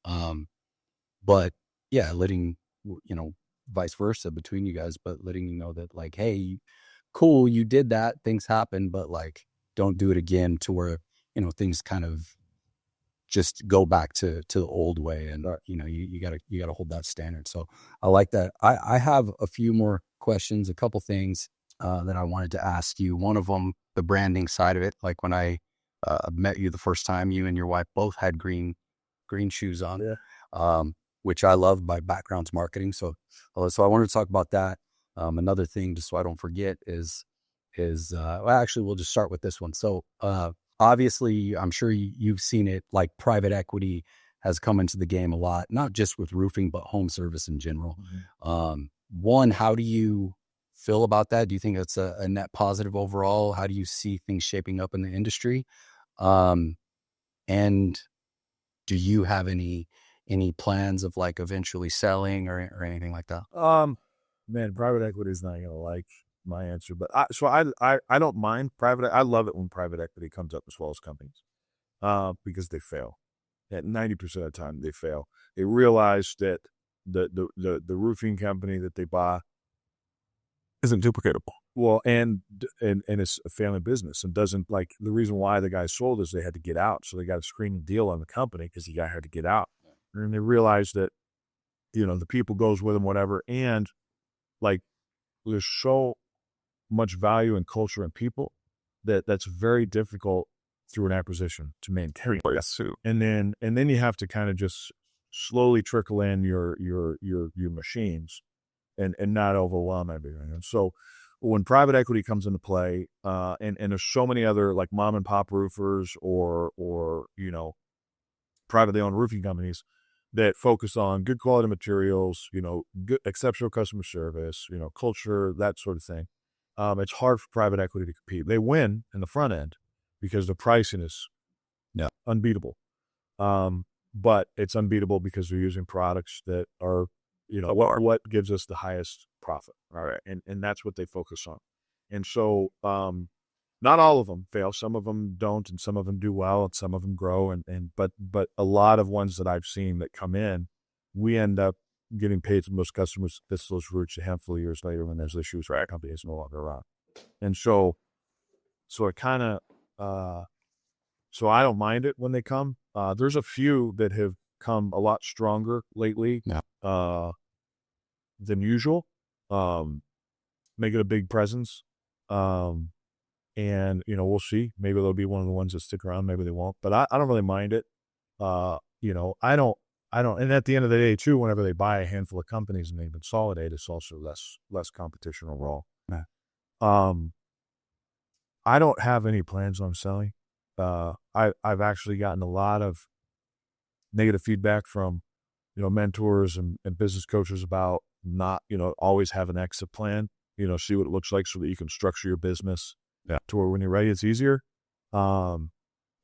But yeah, letting vice versa between you guys, but letting you know that like, hey, cool, you did that, things happen, but like don't do it again to where things kind of just go back to the old way. And you gotta hold that standard. So I like that. I have a few more questions, a couple things that I wanted to ask you. One of them, the branding side of it. Like when I met you the first time, you and your wife both had green shoes on. Yeah. Which I love. My background's marketing, so I wanted to talk about that. Another thing, just so I don't forget, is actually, we'll just start with this one. So obviously, I'm sure you've seen it, like private equity has come into the game a lot, not just with roofing, but home service in general. Mm-hmm. One, how do you feel about that? Do you think it's a net positive overall? How do you see things shaping up in the industry? And do you have any plans of like eventually selling or anything like that? Man, private equity is not going to like my answer, but I don't mind private. I love it when private equity comes up as well as companies, because they fail. At 90% of the time, they fail. They realize that the roofing company that they buy Isn't duplicatable. Well, and it's a family business, and doesn't like the reason why the guy sold is they had to get out, so they got a screening deal on the company because the guy had to get out, and they realized that the people goes with them, whatever, and like there's so much value in culture and people that's very difficult through an acquisition to maintain. And then you have to kind of just slowly trickle in your machines and not overwhelm everything. And so when private equity comes into play, and there's so many other like mom and pop roofers or privately owned roofing companies that focus on good quality materials, good, exceptional customer service, culture, that sort of thing. It's hard for private equity to compete. They win in the front end, because the pricing is unbeatable. But it's unbeatable because they're using products that are, what gives us the highest profit. All right. And that's what they focus on. And so, not all of them fail. Some of them don't, and some of them do well, and some of them grow. But a lot of ones that I've seen that come in, we end up getting paid from those customers. That's those roots a handful of years later when there's issues where our company is no longer around. And so it kind of, so I don't mind it when they come. There's a few that have come a lot stronger lately than usual, making a big presence. And, we'll see. Maybe they'll be one of the ones that stick around. Maybe they won't. But I don't really mind it. I don't. And at the end of the day, too, whenever they buy a handful of companies and they consolidate, it's also less competition overall. I don't have any plans on selling. I've actually gotten a lot of negative feedback from, mentors and business coaches about not, always have an exit plan, see what it looks like so that you can structure your business to where when you're ready, it's easier. And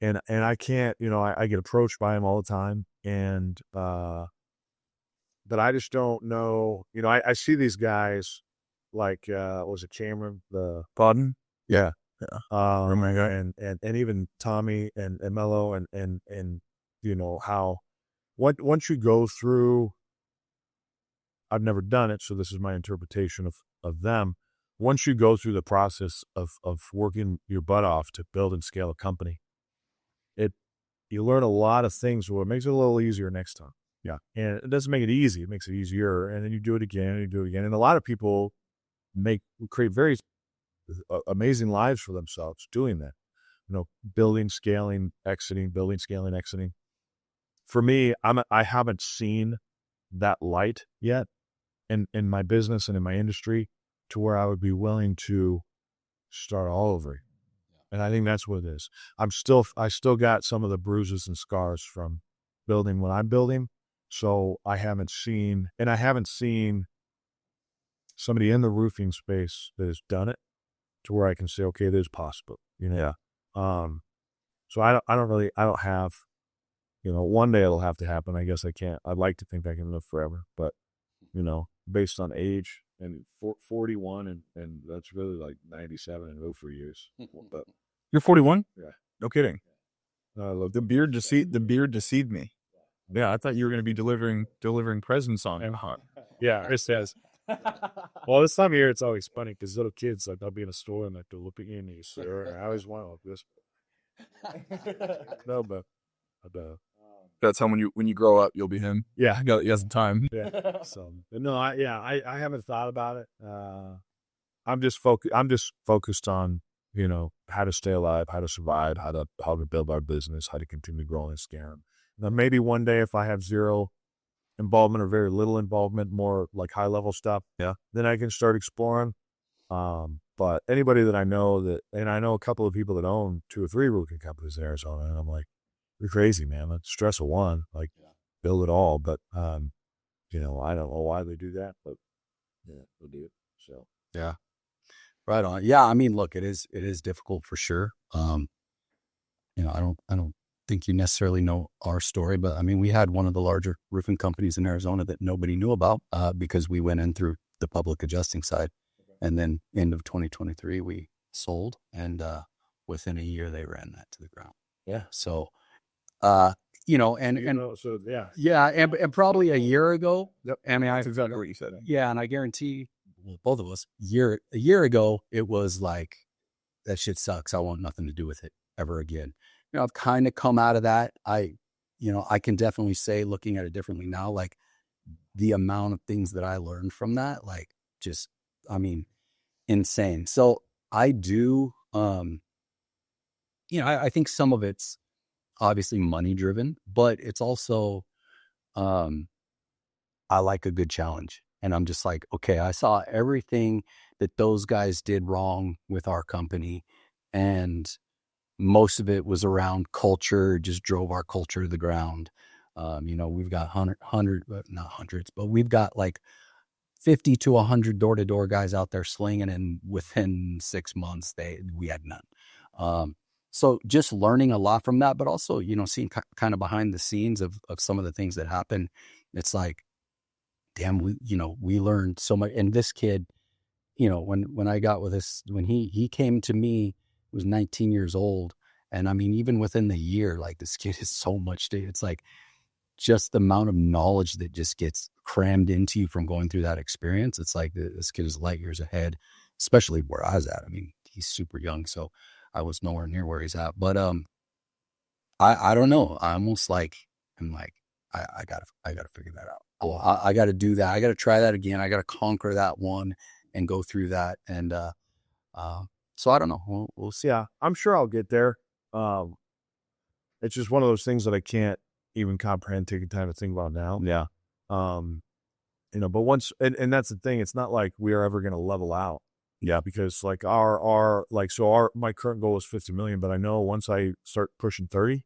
I can't, I get approached by them all the time, and, but I just don't know, I see these guys like, was it Cameron, the Podden? Yeah. Yeah. And even Tommy and Mello and how once you go through, I've never done it, so this is my interpretation of them. Once you go through the process of working your butt off to build and scale a company, you learn a lot of things where it makes it a little easier next time. Yeah. And it doesn't make it easy. It makes it easier. And then you do it again and you do it again. And a lot of people create very amazing lives for themselves doing that, building, scaling, exiting, building, scaling, exiting. For me, I haven't seen that light yet in my business and in my industry to where I would be willing to start all over. And I think that's what it is. I still got some of the bruises and scars from building what I'm building. So I haven't seen somebody in the roofing space that has done it to where I can say, okay, this is possible, So I don't have, one day it'll have to happen. I guess I can't. I'd like to think I can live forever, but, based on age and 41 and that's really like 97 and over years. But You're 41? Yeah. No kidding. The beard deceived me. Yeah, I thought you were going to be delivering presents on it. Yeah, it says. Well, this time of year, it's always funny because little kids, like, they'll be in a store and like they'll look at you and you say, I always want this. No, but That's how when you grow up, you'll be him. yeah, You got some time. yeah. So no, I haven't thought about it. I'm just focused on, how to stay alive, how to survive, how to build our business, how to continue growing and scaling. Now, maybe one day if I have zero involvement or very little involvement, more like high level stuff, then I can start exploring. But anybody that I know and I know a couple of people that own 2 or 3 roofing companies in Arizona, and I'm like, you're crazy, man. Let's stress of one, like build it all. But, I don't know why they do that, but they'll do it. So, Yeah. Right on. Yeah. I mean, look, it is difficult for sure. I don't think you necessarily know our story, but I mean, we had one of the larger roofing companies in Arizona that nobody knew about, because we went in through the public adjusting side. And then end of 2023, we sold, and, within a year they ran that to the ground. Yeah. So, so yeah. And probably a year ago. Yep. I mean, That's exactly what you said. Yeah. And I guarantee, well, both of us, a year ago, it was like, that shit sucks. I want nothing to do with it ever again. I've kind of come out of that. I can definitely say, looking at it differently now, like the amount of things that I learned from that, like just, I mean, insane. So I do, I think some of it's obviously money driven, but it's also, I like a good challenge. And I'm just like, okay, I saw everything that those guys did wrong with our company. And most of it was around culture, just drove our culture to the ground. We've got not hundreds, but we've got like 50 to 100 door-to-door guys out there slinging, and within 6 months, we had none. So just learning a lot from that, but also, seeing kind of behind the scenes of some of the things that happen. It's like, damn, we learned so much. And this kid, when I got with this, when he came to me, he was 19 years old. And I mean, even within the year, like this kid is so much, it's like just the amount of knowledge that just gets crammed into you from going through that experience. It's like this kid is light years ahead, especially where I was at. I mean, he's super young, so I was nowhere near where he's at. But I don't know. I almost like I gotta figure that out. Oh, I got to do that. I got to try that again. I got to conquer that one and go through that. And so I don't know. We'll see. Yeah, I'm sure I'll get there. It's just one of those things that I can't even comprehend taking time to think about now. Yeah. But once, and that's the thing, it's not like we are ever going to level out. Yeah. Because like my current goal is 50 million, but I know once I start pushing 30,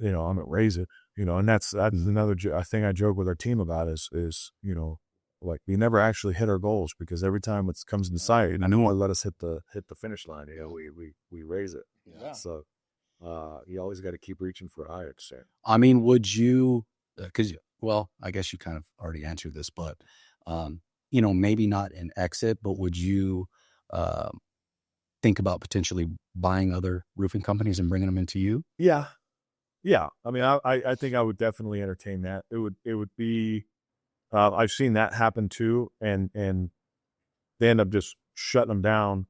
I'm going to raise it, and that's another thing I joke with our team about is, like we never actually hit our goals because every time it comes in sight, I know let us hit the finish line. We raise it. Yeah. So, you always got to keep reaching for higher. I mean, would you, well, I guess you kind of already answered this, but, maybe not an exit, but would you think about potentially buying other roofing companies and bringing them into you? Yeah. Yeah. I mean, I think I would definitely entertain that. It would be, I've seen that happen too. And they end up just shutting them down,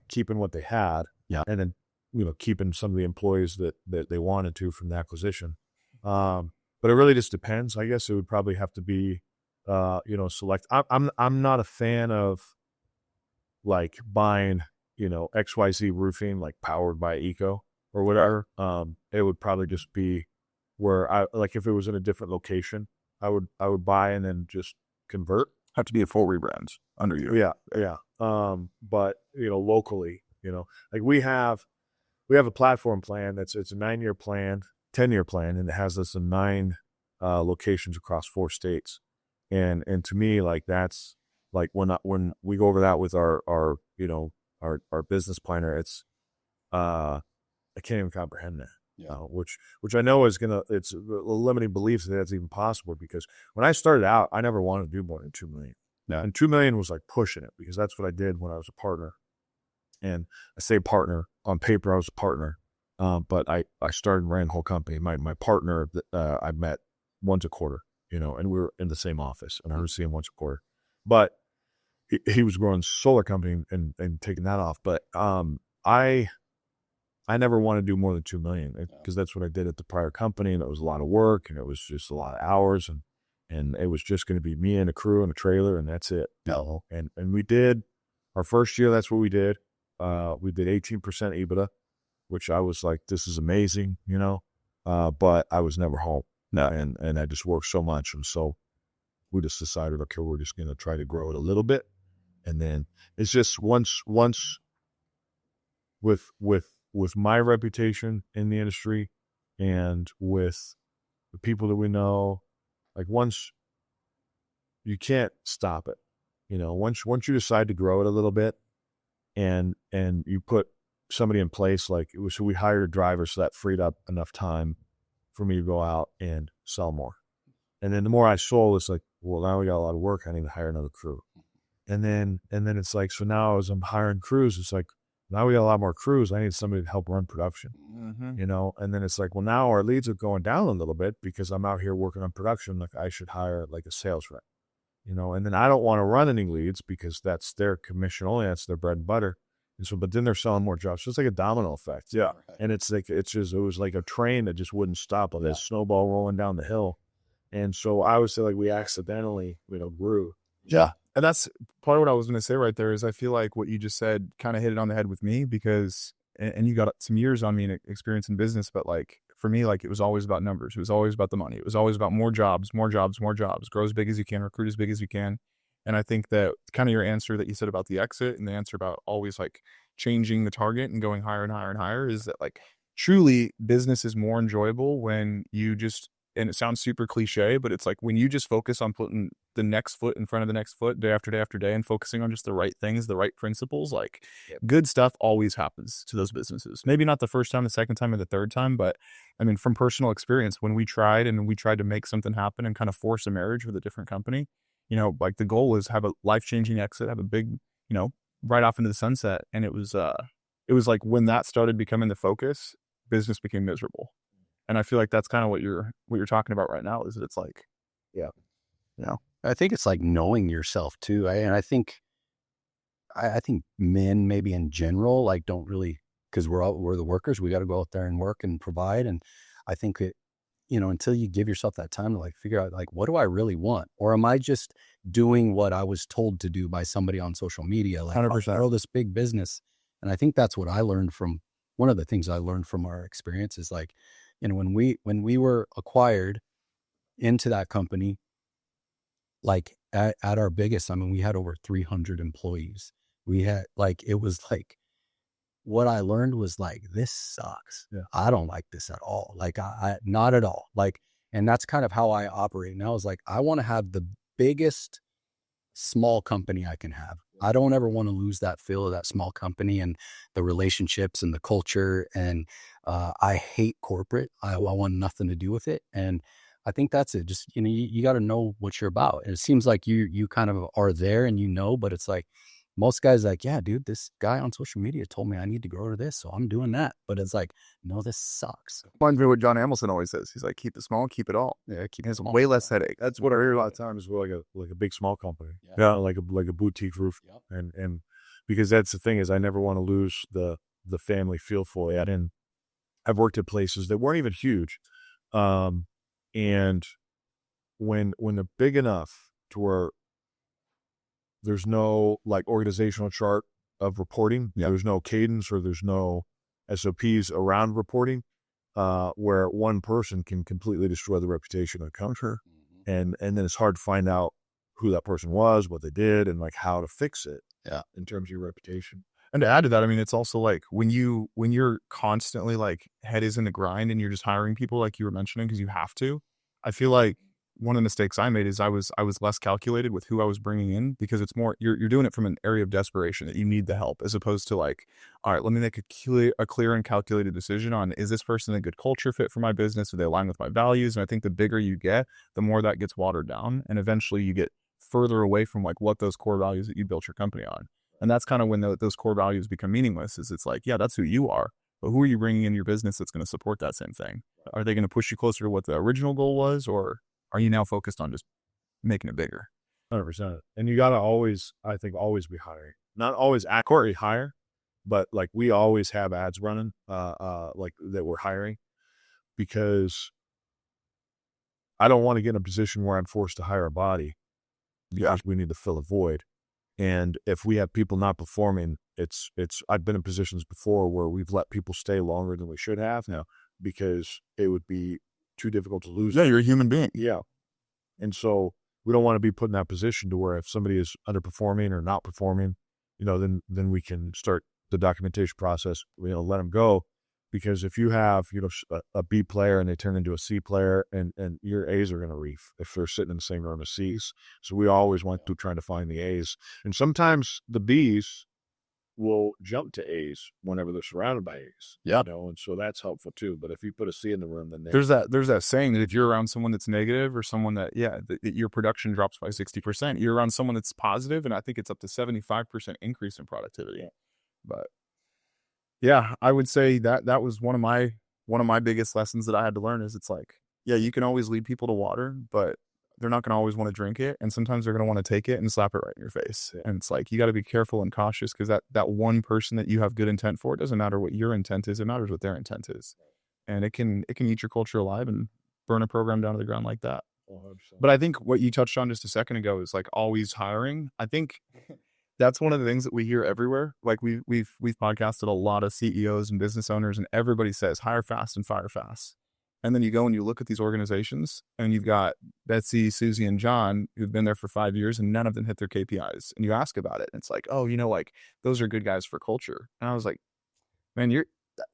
keeping what they had. Yeah. And then, keeping some of the employees that they wanted to from the acquisition. But it really just depends. I guess it would probably have to be, select. I'm not a fan of like buying, XYZ roofing, like powered by Eco or whatever. It would probably just be where if it was in a different location, I would buy and then just convert. Have to be a full rebrand under you. Yeah. Yeah. But locally, like we have a platform plan it's a 9-year plan, 10-year plan, and it has us in 9 locations across 4 states. And to me, like that's like when we go over that with our business planner, it's I can't even comprehend that. Yeah. Which I know it's a limiting belief that that's even possible, because when I started out, I never wanted to do more than 2 million. Yeah. And 2 million was like pushing it, because that's what I did when I was a partner. And I say partner, on paper I was a partner, but I started and ran the whole company. My partner I met once a quarter, and we were in the same office, and I would see him once a quarter. But he was growing solar company and taking that off. But I never want to do more than 2 million, because that's what I did at the prior company, and it was a lot of work, and it was just a lot of hours, and it was just going to be me and a crew and a trailer, and that's it. No. And we did our first year. That's what we did. We did 18% EBITDA, which I was like, this is amazing, but I was never home. No. And I just worked so much. And so we just decided, okay, we're just going to try to grow it a little bit. And then it's just once with my reputation in the industry and with the people that we know, like once you can't stop it, once you decide to grow it a little bit, and you put somebody in place, so we hired a driver, so that freed up enough time for me to go out and sell more. And then the more I sold, it's like, well, now we got a lot of work. I need to hire another crew. And then it's like, so now as I'm hiring crews, it's like, now we got a lot more crews. I need somebody to help run production, and then it's like, well, now our leads are going down a little bit because I'm out here working on production. Like I should hire like a sales rep, and then I don't want to run any leads because that's their commission only. That's their bread and butter. And so, but then they're selling more jobs. So it's like a domino effect. Yeah. And it was like a train that just wouldn't stop, like a snowball rolling down the hill. And so I would say like we accidentally, grew. Yeah. And that's part of what I was going to say right there is I feel like what you just said kind of hit it on the head with me, because, and you got some years on me and experience in business, but like for me, like it was always about numbers. It was always about the money. It was always about more jobs, grow as big as you can, recruit as big as you can. And I think that kind of your answer that you said about the exit and the answer about always like changing the target and going higher and higher and higher is that like truly business is more enjoyable when you just and it sounds super cliche, but it's like when you just focus on putting the next foot in front of the next foot day after day after day and focusing on just the right things, the right principles, like good stuff always happens to those businesses. Maybe not the first time, the second time, or the third time, but I mean, from personal experience, when we tried to make something happen and kind of force a marriage with a different company, you know, like the goal was have a life-changing exit, have a big, you know, right off into the sunset. And it was like when that started becoming the focus, business became miserable. And I feel like that's kind of what you're talking about right now, is that it's like, you know, I think it's like knowing yourself too. And I think men maybe in general, like don't really, because we're the workers, we got to go out there and work and provide. And I think it, you know, until you give yourself that time to like figure out like, what do I really want? Or am I just doing what I was told to do by somebody on social media? Like, 100%. I'll grow this big business. And I think that's what I learned from, one of the things I learned from our experience is like, you know, when we were acquired into that company, like at our biggest, I mean, we had over 300 employees. We had like, it was like, what I learned was like, this sucks. Yeah. I don't like this at all. Like I not at all. Like, and that's kind of how I operate now, is like, I want to have the biggest small company I can have. I don't ever want to lose that feel of that small company and the relationships and the culture. And I hate corporate. I want nothing to do with it. And I think that's it. Just, you know, you got to know what you're about. And it seems like you kind of are there and, you know, but it's like, most guys like, yeah, dude, this guy on social media told me I need to grow to this, so I'm doing that. But it's like, no, this sucks. reminds me of what John Hamilton always says. He's like, keep it small, keep it all. Yeah, keep It's it small. way less headache. That's what I hear a lot of times. We're like a big small company, like a boutique roof, and because that's the thing is I never want to lose the family feel for it. And I've worked at places that weren't even huge, and when they're big enough to where there's no like organizational chart of reporting, there's no cadence or there's no SOPs around reporting, where one person can completely destroy the reputation of the company. And then it's hard to find out who that person was, what they did, and like how to fix it. Yeah. In terms of your reputation. And to add to that, I mean, it's also like when you're constantly like head is in the grind and you're just hiring people like you were mentioning because you have to. I feel like one of the mistakes I made is I was less calculated with who I was bringing in, because it's more you're doing it from an area of desperation that you need the help, as opposed to like, all right, let me make a clear and calculated decision on, is this person a good culture fit for my business? Do they align with my values? And I think the bigger you get, the more that gets watered down, and eventually you get further away from like what those core values that you built your company on. And that's kind of when those core values become meaningless. Is it's like, yeah, that's who you are, but who are you bringing in your business that's going to support that same thing? Are they going to push you closer to what the original goal was, or are you now focused on just making it bigger? 100%. And you got to always, I think, always be hiring. Not always accurately hire, but like we always have ads running, like that we're hiring, because I don't want to get in a position where I'm forced to hire a body because we need to fill a void. And if we have people not performing, it's I've been in positions before where we've let people stay longer than we should have now because it would be too difficult to lose. Yeah, you're a human being. Yeah. And so we don't want to be put in that position to where if somebody is underperforming or not performing, you know, then we can start the documentation process, you know, let them go. Because if you have, you know, a B player and they turn into a C player, and your A's are going to reef if they're sitting in the same room as C's. So we always want to try to find the A's. And sometimes the B's will jump to A's whenever they're surrounded by A's. Yeah. You know, and so that's helpful too. But if you put a C in the room, then there's that saying that if you're around someone that's negative or someone that, your production drops by 60%, you're around someone that's positive, and I think it's up to 75% increase in productivity. Yeah. But yeah, I would say that was one of my biggest lessons that I had to learn, is it's like, yeah, you can always lead people to water, but they're not going to always want to drink it. And sometimes they're going to want to take it and slap it right in your face. Yeah. And it's like, you got to be careful and cautious, because that one person that you have good intent for, it doesn't matter what your intent is. It matters what their intent is. And it can eat your culture alive and burn a program down to the ground like that. 100%. But I think what you touched on just a second ago is like always hiring. I think that's one of the things that we hear everywhere. Like we've podcasted a lot of CEOs and business owners, and everybody says hire fast and fire fast. And then you go and you look at these organizations, and you've got Betsy, Susie, and John who've been there for 5 years, and none of them hit their KPIs. And you ask about it, and it's like, oh, you know, like those are good guys for culture. And I was like, man,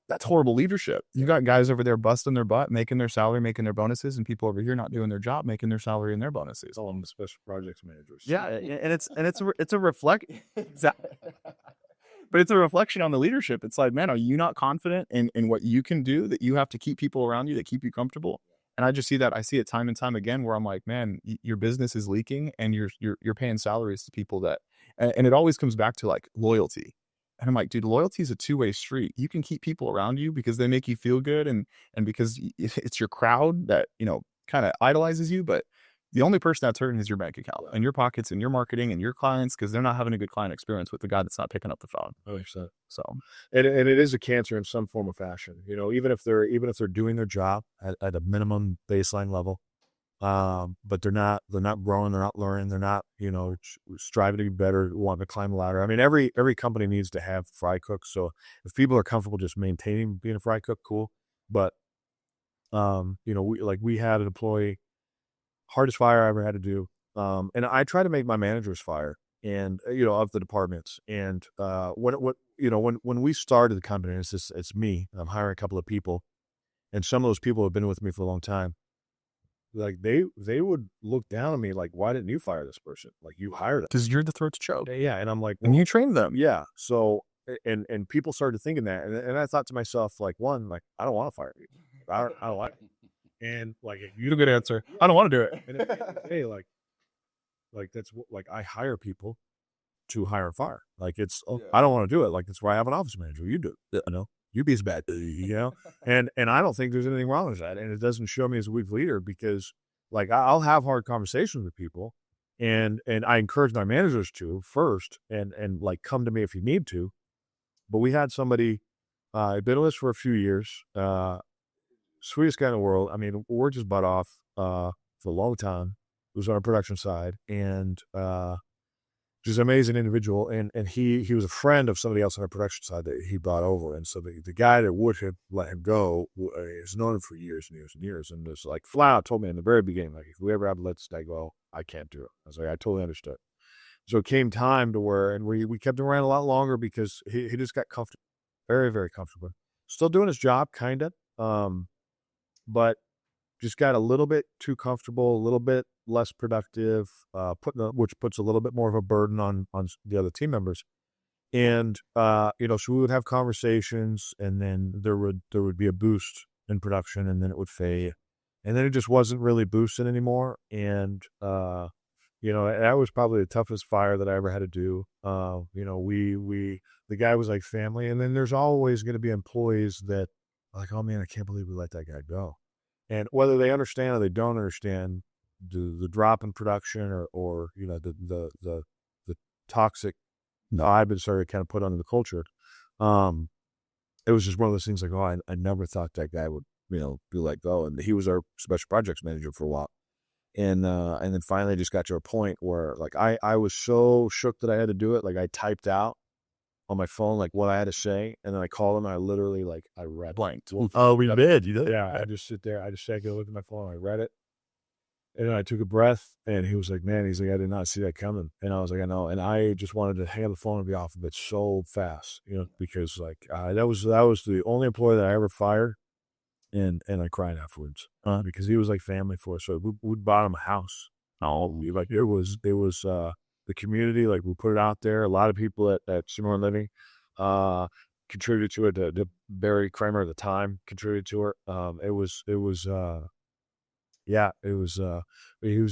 that's horrible leadership. You got guys over there busting their butt, making their salary, making their bonuses, and people over here not doing their job, making their salary and their bonuses. Call them the special projects managers. Yeah, and it's a reflect exactly. But it's a reflection on the leadership. It's like, man, are you not confident in what you can do, that you have to keep people around you that keep you comfortable? And I just see that. I see it time and time again where I'm like, man, your business is leaking and you're paying salaries to people that, and it always comes back to like loyalty. And I'm like, dude, loyalty is a two-way street. You can keep people around you because they make you feel good and because it's your crowd that, kind of idolizes you. But the only person that's hurting is your bank account and your pockets and your marketing and your clients, because they're not having a good client experience with the guy that's not picking up the phone. 100%. So, and it is a cancer in some form or fashion. Even if they're doing their job at a minimum baseline level, but they're not growing, they're not learning, they're not striving to be better, wanting to climb the ladder. I mean, every company needs to have fry cooks. So if people are comfortable just maintaining being a fry cook, cool. But we had an employee. Hardest fire I ever had to do. And I try to make my managers fire and, of the departments. And, when we started the company, it's me, I'm hiring a couple of people, and some of those people have been with me for a long time. Like they would look down on me like, why didn't you fire this person? Like, you hired them. because you're the throat to choke. Yeah. And I'm like, And you trained them. yeah. So, and people started thinking that. And I thought to myself, like, one, like, I don't want to fire you. I don't like it. And like, if You had a good answer. I don't want to do it. and hey, like that's like I hire people to hire and fire. Like I don't want to do it. Like, that's why I have an office manager. You do it. You be as bad, and I don't think there's anything wrong with that. And it doesn't show me as a weak leader, because like I'll have hard conversations with people, and I encourage my managers to first and like come to me if you need to. But we had somebody, been with us for a few years, sweetest guy in the world. I mean, we're just butt off for a long time. It was on our production side, and just an amazing individual. And he was a friend of somebody else on our production side that he brought over. And so the guy that would have let him go has known him for years and years and years. And just like flat out told me in the very beginning, like, if we ever have to let this guy go, I can't do it. I was like, I totally understood. So it came time to where, and we kept him around a lot longer because he just got comfortable, very, very comfortable. Still doing his job, kind of. But just got a little bit too comfortable, a little bit less productive, which puts a little bit more of a burden on the other team members. And, so we would have conversations, and then there would be a boost in production, and then it would fade. And then it just wasn't really boosting anymore. And, that was probably the toughest fire that I ever had to do. The guy was like family. And then there's always going to be employees that are like, oh man, I can't believe we let that guy go. And whether they understand or they don't understand the drop in production or the toxic vibe that started kind of put onto the culture, it was just one of those things like, oh, I never thought that guy would, be let go. And he was our special projects manager for a while. And then finally just got to a point where like I was so shook that I had to do it. Like, I typed out on my phone like what I had to say, and then I called him and I literally I read Blanked. Oh, we did. You did? Yeah, I just sit there. I just sat there, looked at my phone, I read it, and then I took a breath. And he was like, "Man," he's like, "I did not see that coming." And I was like, "I know." And I just wanted to hang up the phone and be off of it so fast, because like that was the only employee that I ever fired, and I cried afterwards because he was like family for us. So we bought him a house. Like it was the community, like we put it out there. A lot of people at Seymour Living contributed to it. The Barry Kramer at the time contributed to it. He was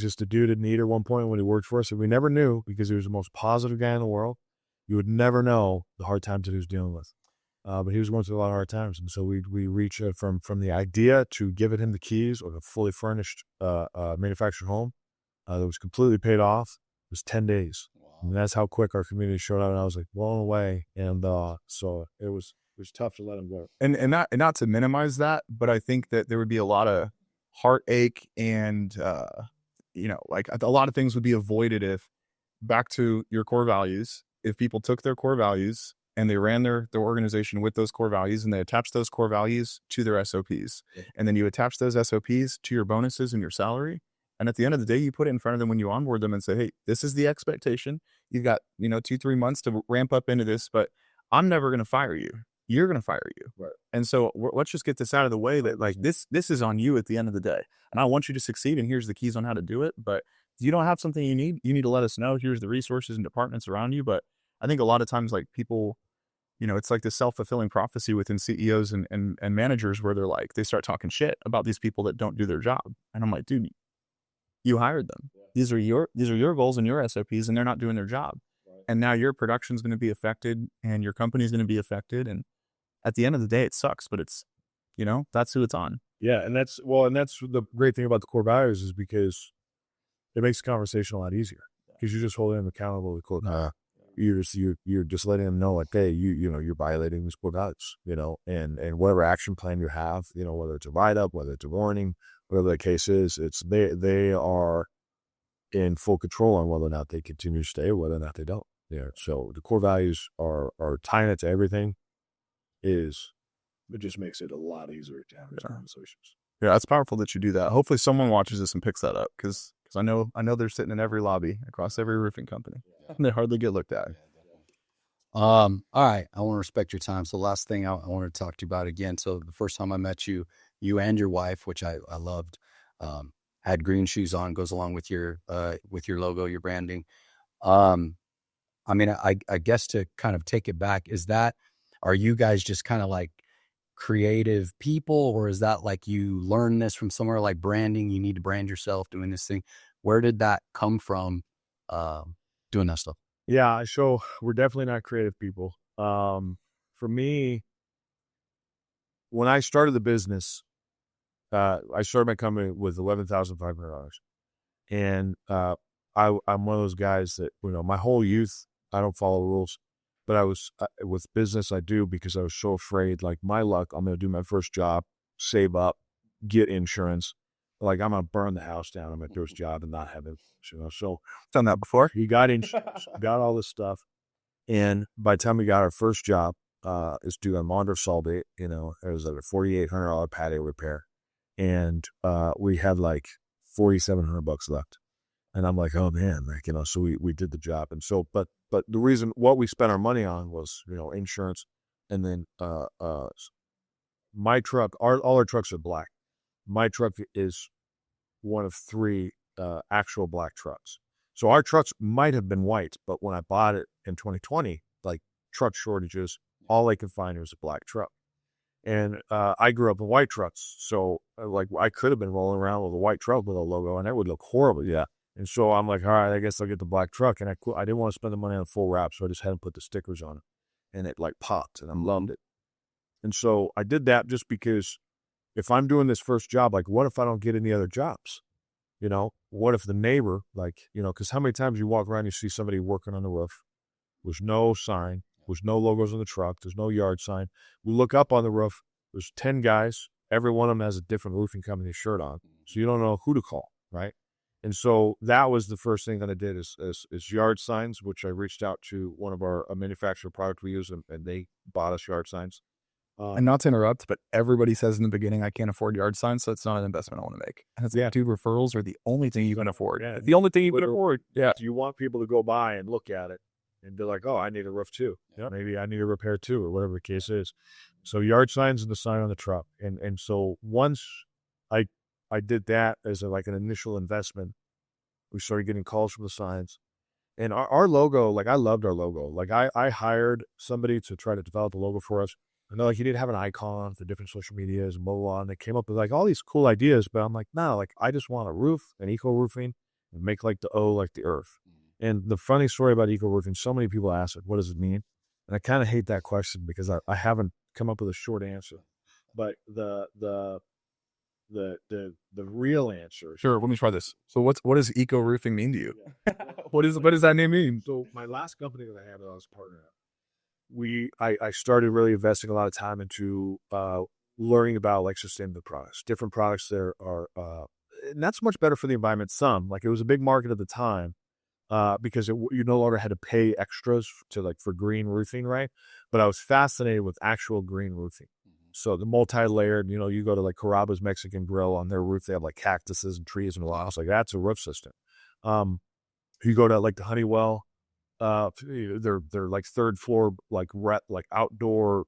just a dude in need at one point when he worked for us, and we never knew, because he was the most positive guy in the world. You would never know the hard times that he was dealing with. But he was going through a lot of hard times. And so we reached from the idea to giving him the keys of a fully furnished manufactured home that was completely paid off. It was 10 days. Wow. And that's how quick our community showed up. And I was like blown away. And so it was tough to let him go. And not to minimize that, but I think that there would be a lot of heartache and, like a lot of things would be avoided if, back to your core values, if people took their core values and they ran their organization with those core values, and they attached those core values to their SOPs. Yeah. And then you attach those SOPs to your bonuses and your salary. And at the end of the day, you put it in front of them when you onboard them and say, hey, this is the expectation. You've got, 2-3 months to ramp up into this, but I'm never going to fire you. you're going to fire you. Right. And so let's just get this out of the way that like this is on you at the end of the day. And I want you to succeed. And here's the keys on how to do it. But if you don't have something you need to let us know. Here's the resources and departments around you. But I think a lot of times like people, it's like this self-fulfilling prophecy within CEOs and managers where they're like, they start talking shit about these people that don't do their job. And I'm like, dude, you hired them. Yeah. These are your goals and your SOPs, and they're not doing their job. Right. And now your production's going to be affected and your company's going to be affected. And at the end of the day, it sucks, but it's, that's who it's on. Yeah. And that's the great thing about the core values is because it makes the conversation a lot easier because you're just holding them accountable to core values. You're just letting them know like, hey, you're violating these core values, and whatever action plan you have, whether it's a write-up, whether it's a warning, whatever the case is, they are in full control on whether or not they continue to stay or whether or not they don't. Yeah. So the core values are tying it to everything. It just makes it a lot easier to have conversations. Yeah, it's powerful that you do that. Hopefully someone watches this and picks that up because I know they're sitting in every lobby across every roofing company. Yeah. And they hardly get looked at. All right. I want to respect your time. So last thing I want to talk to you about again. So the first time I met you and your wife, which I loved, had green shoes on, goes along with your logo, your branding. I mean, I guess to kind of take it back, are you guys just kind of like creative people, or is that like you learn this from somewhere like branding? You need to brand yourself doing this thing. Where did that come from, doing that stuff? Yeah. So we're definitely not creative people. For me, when I started the business, I started my company with $11,500. And, I'm one of those guys that, my whole youth, I don't follow rules, but I was with business. I do because I was so afraid, like my luck, I'm going to do my first job, save up, get insurance. Like I'm going to burn the house down on my first job and not have it. So done that before. He got insurance, got all this stuff. And by the time we got our first job, it's due on Mondor Solvay, it was like a $4,800 patio repair. And, we had like $4,700 left. And I'm like, oh man, like, so we did the job. And so, but the reason what we spent our money on was, insurance. And then, my truck, all our trucks are black. My truck is one of 3, actual black trucks. So our trucks might have been white, but when I bought it in 2020, like truck shortages, all I could find was a black truck. And, I grew up in white trucks. So like I could have been rolling around with a white truck with a logo and that would look horrible. Yeah. And so I'm like, all right, I guess I'll get the black truck. And I didn't want to spend the money on a full wrap. So I just had to put the stickers on it and it like popped and I loved it. And so I did that just because if I'm doing this first job, like what if I don't get any other jobs? What if the neighbor, like, because how many times you walk around, you see somebody working on the roof with no sign, with no logos on the truck, there's no yard sign. We look up on the roof, there's 10 guys, every one of them has a different roofing company shirt on. So you don't know who to call, right? And so that was the first thing that I did is yard signs, which I reached out to one of a manufacturer product we use, and they bought us yard signs. And not to interrupt, but everybody says in the beginning, I can't afford yard signs, so it's not an investment I want to make. And it's dude, referrals are the only thing you can afford. Yeah. The only thing you can afford. Yeah. You want people to go by and look at it and be like, oh, I need a roof too. Yep. Maybe I need a repair too, or whatever the case is. So yard signs and the sign on the truck. And so once I did that as like an initial investment, we started getting calls from the signs. And our logo, like I loved our logo. Like I hired somebody to try to develop the logo for us. And they're like, you need to have an icon for different social medias and blah, blah, blah. And they came up with like all these cool ideas. But I'm like, no, like I just want a roof, an eco roofing, and make like the O like the earth. And the funny story about eco roofing, so many people ask it, what does it mean? And I kind of hate that question because I haven't come up with a short answer. But the real answer. Sure, let me try this. So what does eco roofing mean to you? Yeah. What does that name mean? So my last company that I had that I was partner at, I started really investing a lot of time into learning about like sustainable products, different products that are not so much better for the environment. Some, like it was a big market at the time because you no longer had to pay extras for green roofing, right? But I was fascinated with actual green roofing. So the multi-layered, you go to like Carrabba's Mexican Grill, on their roof they have like cactuses and trees and all. I was like, that's a roof system. You go to like the Honeywell, they're like third floor like outdoor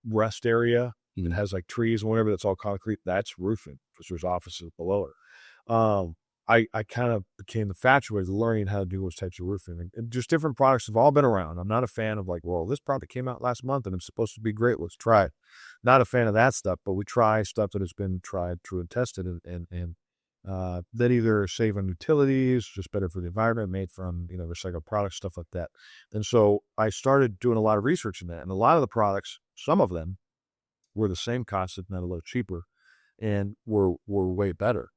rest area and has like trees and whatever, that's all concrete. That's roofing because there's offices below her. I kind of became the infatuated learning how to do those types of roofing, and just different products have all been around. I'm not a fan of like, well, this product came out last month and it's supposed to be great. Let's try it. Not a fan of that stuff, but we try stuff that has been tried, true, and tested, and that either save on utilities, just better for the environment, made from, recycled products, stuff like that. And so I started doing a lot of research in that, and a lot of the products, some of them were the same cost, if not a little cheaper, and were way better.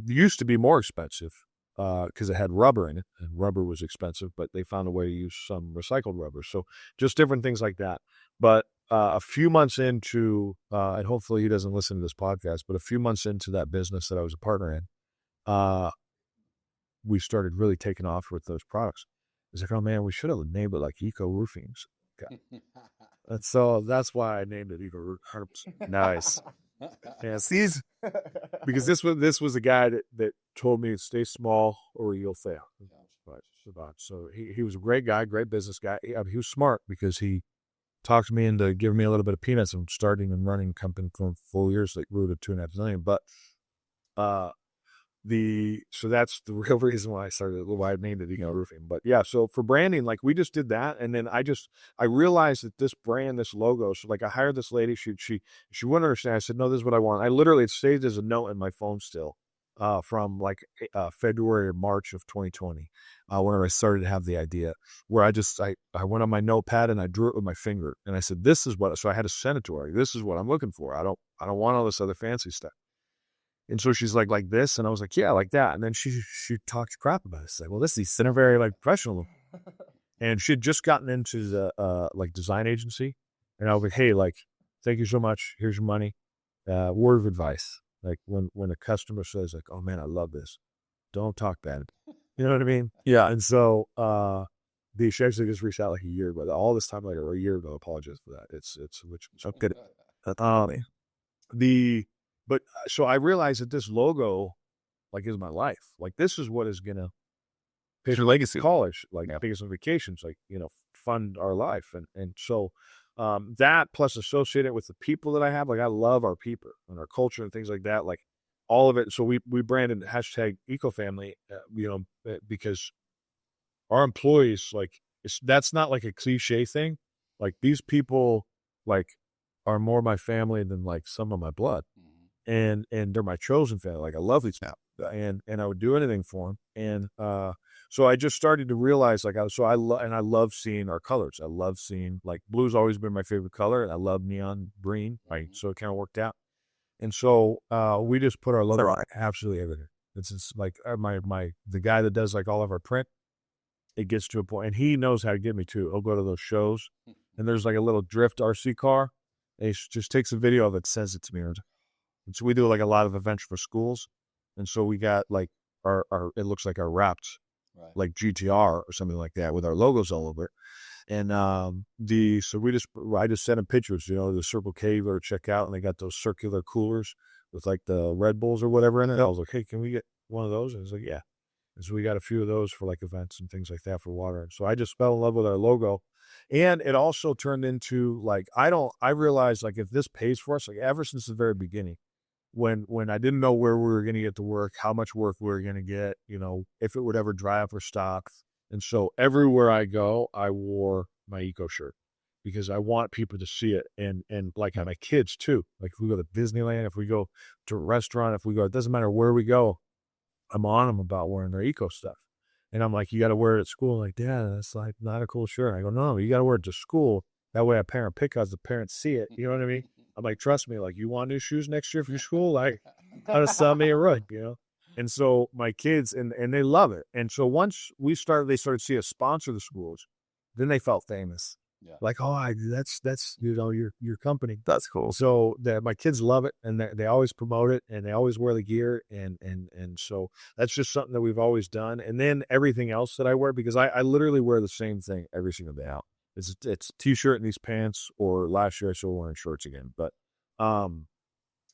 Used to be more expensive because it had rubber in it, and rubber was expensive, but they found a way to use some recycled rubber. So just different things like that. But a few months into, and hopefully he doesn't listen to this podcast, but a few months into that business that I was a partner in, we started really taking off with those products. It's like, oh man, we should have named it like Eco Roofings. Okay. And so that's why I named it Eco Roofing. Nice. Yeah, see, because this was a guy that told me, stay small or you'll fail. So he was a great guy, great business guy. He was smart because he talked me into giving me a little bit of peanuts and starting and running a company for 4 years that grew to $2.5 million. But so that's the real reason why I named it Eco Roofing. But yeah, so for branding, like we just did that, and then I realized that this brand, this logo. So like I hired this lady, she wouldn't understand. I said, no, this is what I want. I literally, it saved as a note in my phone still, from like February or March of 2020, whenever I started to have the idea, where I went on my notepad and I drew it with my finger, and I said, this is what. So I had to send it to her. This is what I'm looking for. I don't want all this other fancy stuff. And so she's like this, and I was like, yeah, like that. And then she talked crap about it. She's like, well, this is very like professional. And she had just gotten into the like design agency, and I was like, hey, like, thank you so much. Here's your money. Word of advice. Like when a customer says like, oh man, I love this, don't talk bad. You know what I mean? Yeah. And so she actually just reached out like a year, but all this time, like a year ago, apologize for that. It's which good. But so I realized that this logo, like, is my life. Like, this is what is gonna pay your legacy, college, like, pay us on vacations, like, fund our life, and so that plus associated with the people that I have, like, I love our people and our culture and things like that, like all of it. So we branded #EcoFamily, because our employees, like, that's not like a cliche thing. Like, these people, like, are more my family than like some of my blood. And they're my chosen family. Like, I love these people, and I would do anything for them. And so I just started to realize, like, I love seeing our colors. I love seeing, like, blue's always been my favorite color, and I love neon green. Right, so it kind of worked out. And so we just put our logo on absolutely everything. It's just like the guy that does like all of our print. It gets to a point, and he knows how to get me too. He'll go to those shows, and there's like a little drift RC car. And he just takes a video of it, sends it to me. And so we do like a lot of events for schools. And so we got like our it looks like our wrapped, right, like GTR or something like that with our logos all over it. And I just sent him pictures, the Circle K or check out, and they got those circular coolers with like the Red Bulls or whatever in it. I was like, hey, can we get one of those? And he's like, yeah. And so we got a few of those for like events and things like that for water. And so I just fell in love with our logo. And it also turned into like, I realized, like, if this pays for us, like, ever since the very beginning, when I didn't know where we were going to get to work, how much work we were going to get, if it would ever dry up or stop. And so everywhere I go, I wore my Eco shirt because I want people to see it. And like my kids too, like if we go to Disneyland, if we go to a restaurant, it doesn't matter where we go, I'm on them about wearing their Eco stuff. And I'm like, you got to wear it at school. Like, Dad, that's like not a cool shirt. I go, no, you got to wear it to school. That way a parent pick us, the parents see it. You know what I mean? I'm like, trust me, like, you want new shoes next year for your school? Like, how to sell me a rug, And so my kids, and they love it. And so once they started to see us sponsor the schools, then they felt famous. Yeah. Like, oh, that's your company. That's cool. So my kids love it, and they always promote it, and they always wear the gear, and so that's just something that we've always done. And then everything else that I wear, because I literally wear the same thing every single day out. It's a t-shirt and these pants, or last year I started wearing shorts again, but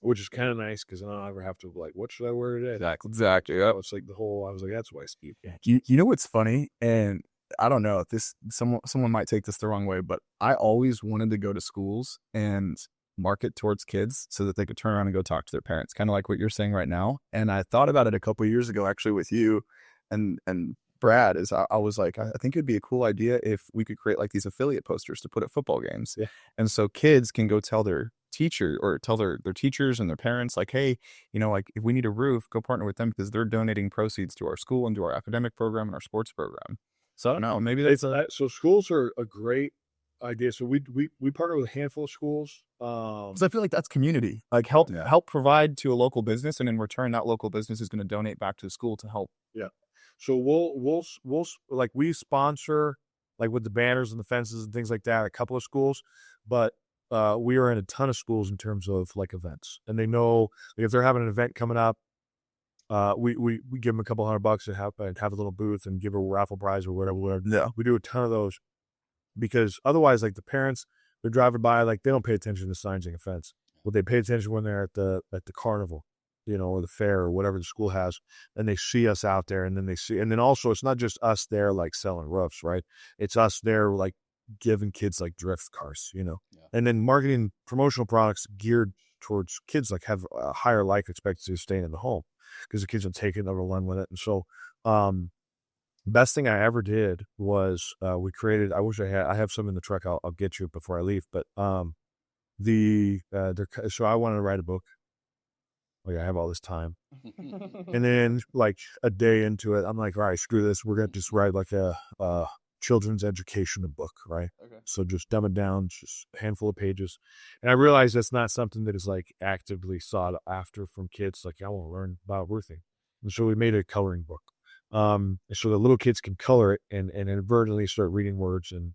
which is kind of nice because I don't ever have to like, what should I wear today? Exactly. Yeah. It's like I was like, that's why Steve. You know what's funny, and I don't know if someone might take this the wrong way, but I always wanted to go to schools and market towards kids so that they could turn around and go talk to their parents, kind of like what you're saying right now. And I thought about it a couple of years ago, actually, with you and Brad. I was like, I think it'd be a cool idea if we could create like these affiliate posters to put at football games. Yeah. And so kids can go tell their teacher or tell their teachers and their parents, like, hey, like if we need a roof, go partner with them because they're donating proceeds to our school and to our academic program and our sports program. So I don't know, maybe that's so schools are a great idea. So we partner with a handful of schools. because I feel like that's community, like help provide to a local business, and in return, that local business is going to donate back to the school to help. Yeah. So we'll like we sponsor like with the banners and the fences and things like that, a couple of schools, but we are in a ton of schools in terms of like events, and they know like, if they're having an event coming up, we give them a couple $100 and have a little booth and give a raffle prize or whatever. Yeah. We do a ton of those because otherwise, like the parents, they're driving by, like they don't pay attention to signs and fence. Well, they pay attention when they're at the carnival, or the fair or whatever the school has, and they see us out there, and then also it's not just us there like selling roofs, right? It's us there like giving kids like drift cars, and then marketing promotional products geared towards kids like have a higher life expectancy of staying in the home because the kids will take it and they'll run with it. And so, best thing I ever did was we created. I wish I have some in the truck. I'll get you before I leave. But so I wanted to write a book. Like I have all this time, and then like a day into it, I'm like, all right, screw this. We're gonna just write like a children's education book, right? Okay. So just dumb it down, just a handful of pages. And I realized that's not something that is like actively sought after from kids. Like I want to learn about roofing, and so we made a coloring book. So the little kids can color it and inadvertently start reading words and